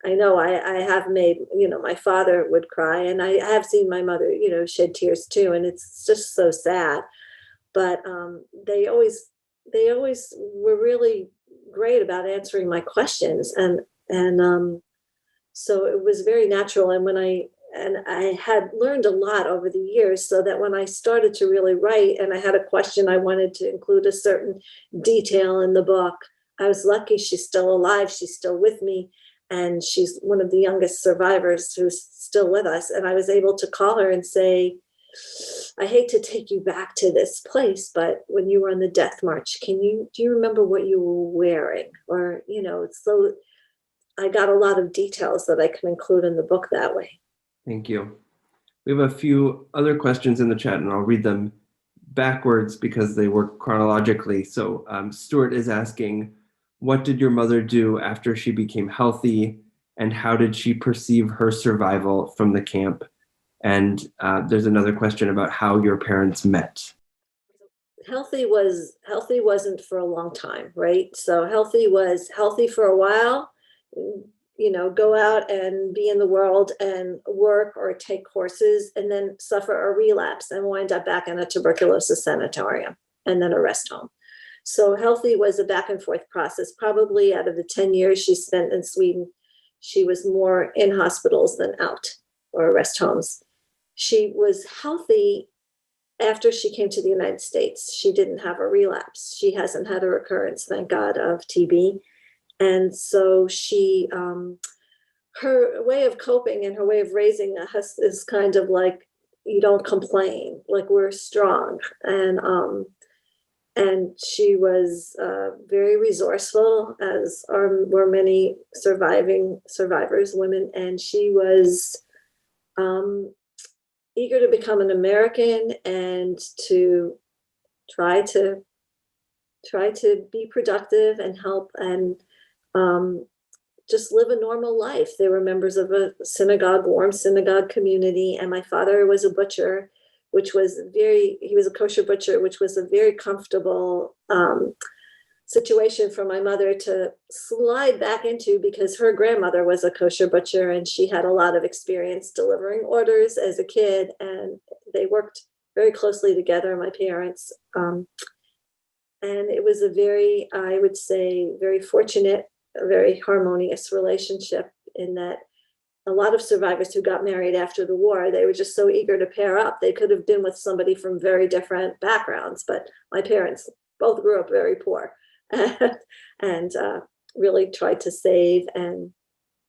I know I have made, my father would cry, and I have seen my mother, shed tears too. And it's just so sad. But they always were really great about answering my questions. And so it was very natural. And I had learned a lot over the years, so that when I started to really write and I had a question, I wanted to include a certain detail in the book. I was lucky she's still alive. She's still with me. And she's one of the youngest survivors who's still with us. And I was able to call her and say, I hate to take you back to this place, but when you were on the death march, do you remember what you were wearing? Or, so I got a lot of details that I can include in the book that way. Thank you. We have a few other questions in the chat, and I'll read them backwards because they work chronologically. So Stuart is asking, what did your mother do after she became healthy, and how did she perceive her survival from the camp? And there's another question about how your parents met. Healthy wasn't for a long time, right? So healthy was healthy for a while, go out and be in the world and work or take courses, and then suffer a relapse and wind up back in a tuberculosis sanatorium and then a rest home. So healthy was a back and forth process. Probably out of the 10 years she spent in Sweden, she was more in hospitals than out or rest homes. She was healthy after she came to the United States. She didn't have a relapse. She hasn't had a recurrence, thank God, of TB. And so she, her way of coping and her way of raising us is kind of like, you don't complain, like we're strong. And she was very resourceful, as were many survivors, women. And she was eager to become an American and to try to be productive and help and just live a normal life. They were members of a synagogue, warm synagogue community. And my father was a butcher, he was a kosher butcher, which was a very comfortable situation for my mother to slide back into, because her grandmother was a kosher butcher and she had a lot of experience delivering orders as a kid. And they worked very closely together, my parents. And it was a very, I would say, very fortunate, a very harmonious relationship, in that a lot of survivors who got married after the war, they were just so eager to pair up. They could have been with somebody from very different backgrounds, but my parents both grew up very poor and really tried to save and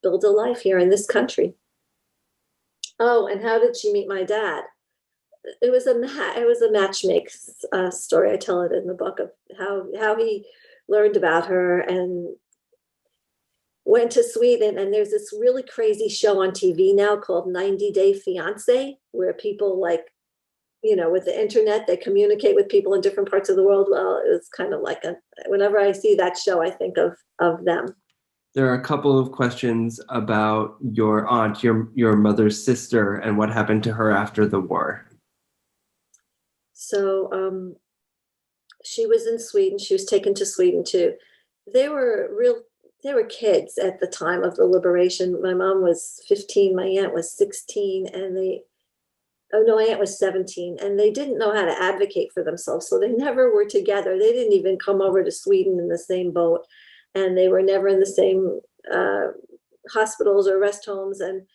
build a life here in this country. Oh, and how did she meet my dad? It was a matchmake story. I tell it in the book of how he learned about her and went to Sweden. And there's this really crazy show on TV now called 90 Day Fiancé, where people, like, you know, with the internet, they communicate with people in different parts of the world. Well, it was kind of like whenever I see that show, I think of them. There are a couple of questions about your aunt, your mother's sister, and what happened to her after the war. So she was in Sweden. She was taken to Sweden too. They were kids at the time of the liberation. My mom was 15, my aunt was 16, and my aunt was 17, and they didn't know how to advocate for themselves. So they never were together. They didn't even come over to Sweden in the same boat, and they were never in the same hospitals or rest homes. And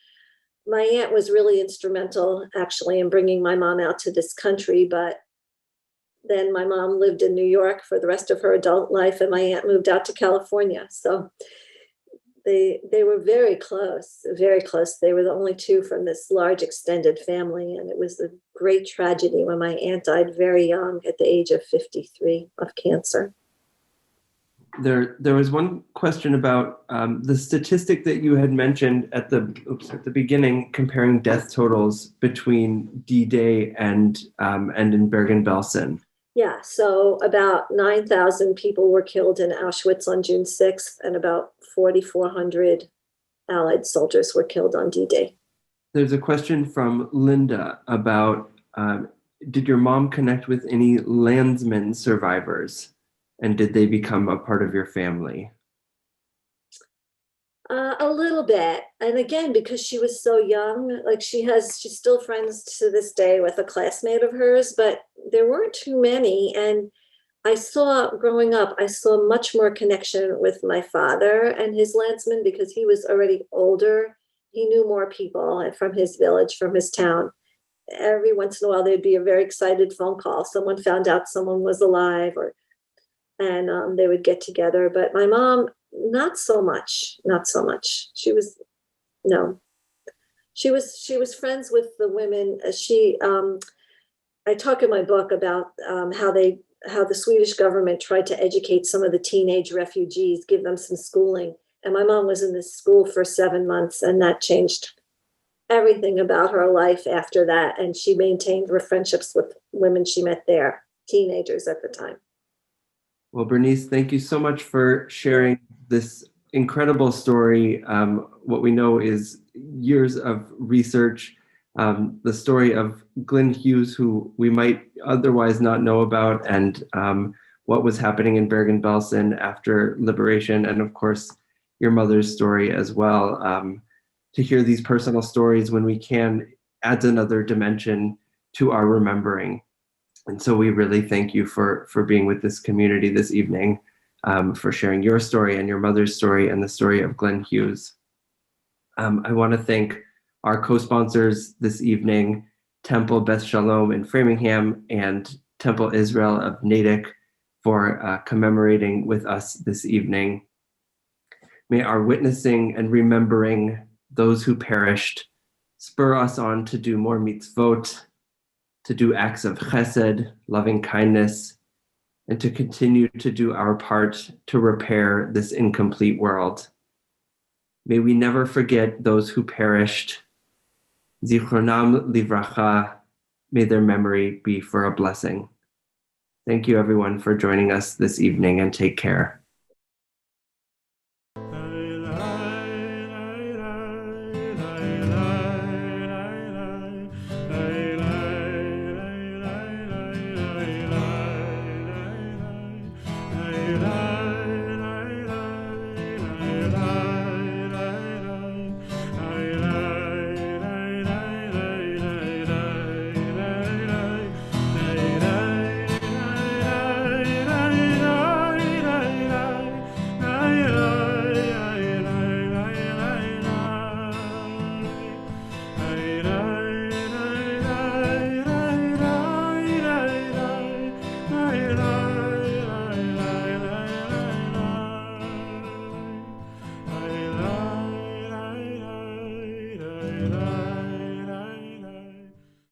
my aunt was really instrumental, actually, in bringing my mom out to this country. But then my mom lived in New York for the rest of her adult life, and my aunt moved out to California. So they were very close, very close. They were the only two from this large extended family. And it was a great tragedy when my aunt died very young at the age of 53 of cancer. There was one question about the statistic that you had mentioned at the beginning, comparing death totals between D-Day and in Bergen-Belsen. Yeah, so about 9,000 people were killed in Auschwitz on June 6th, and about 4,400 Allied soldiers were killed on D-Day. There's a question from Linda about, did your mom connect with any Landsman survivors? And did they become a part of your family? A little bit. And again, because she was so young, like she's still friends to this day with a classmate of hers, but there weren't too many. And growing up, I saw much more connection with my father and his Landsmen, because he was already older. He knew more people from his village, from his town. Every once in a while, there'd be a very excited phone call. Someone found out someone was alive, and they would get together. But my mom, not so much. She was friends with the women. I talk in my book about how the Swedish government tried to educate some of the teenage refugees, give them some schooling. And my mom was in this school for 7 months, and that changed everything about her life after that. And she maintained friendships with women she met there, teenagers at the time. Well, Bernice, thank you so much for sharing this incredible story. What we know is years of research, the story of Glenn Hughes, who we might otherwise not know about, and what was happening in Bergen-Belsen after liberation, and of course, your mother's story as well. To hear these personal stories when we can adds another dimension to our remembering. And so we really thank you for being with this community this evening, for sharing your story and your mother's story and the story of Glenn Hughes. I want to thank our co-sponsors this evening, Temple Beth Shalom in Framingham and Temple Israel of Natick, for commemorating with us this evening. May our witnessing and remembering those who perished spur us on to do more mitzvot, to do acts of chesed, loving kindness, and to continue to do our part to repair this incomplete world. May we never forget those who perished. Zichronam livracha, may their memory be for a blessing. Thank you everyone for joining us this evening, and take care.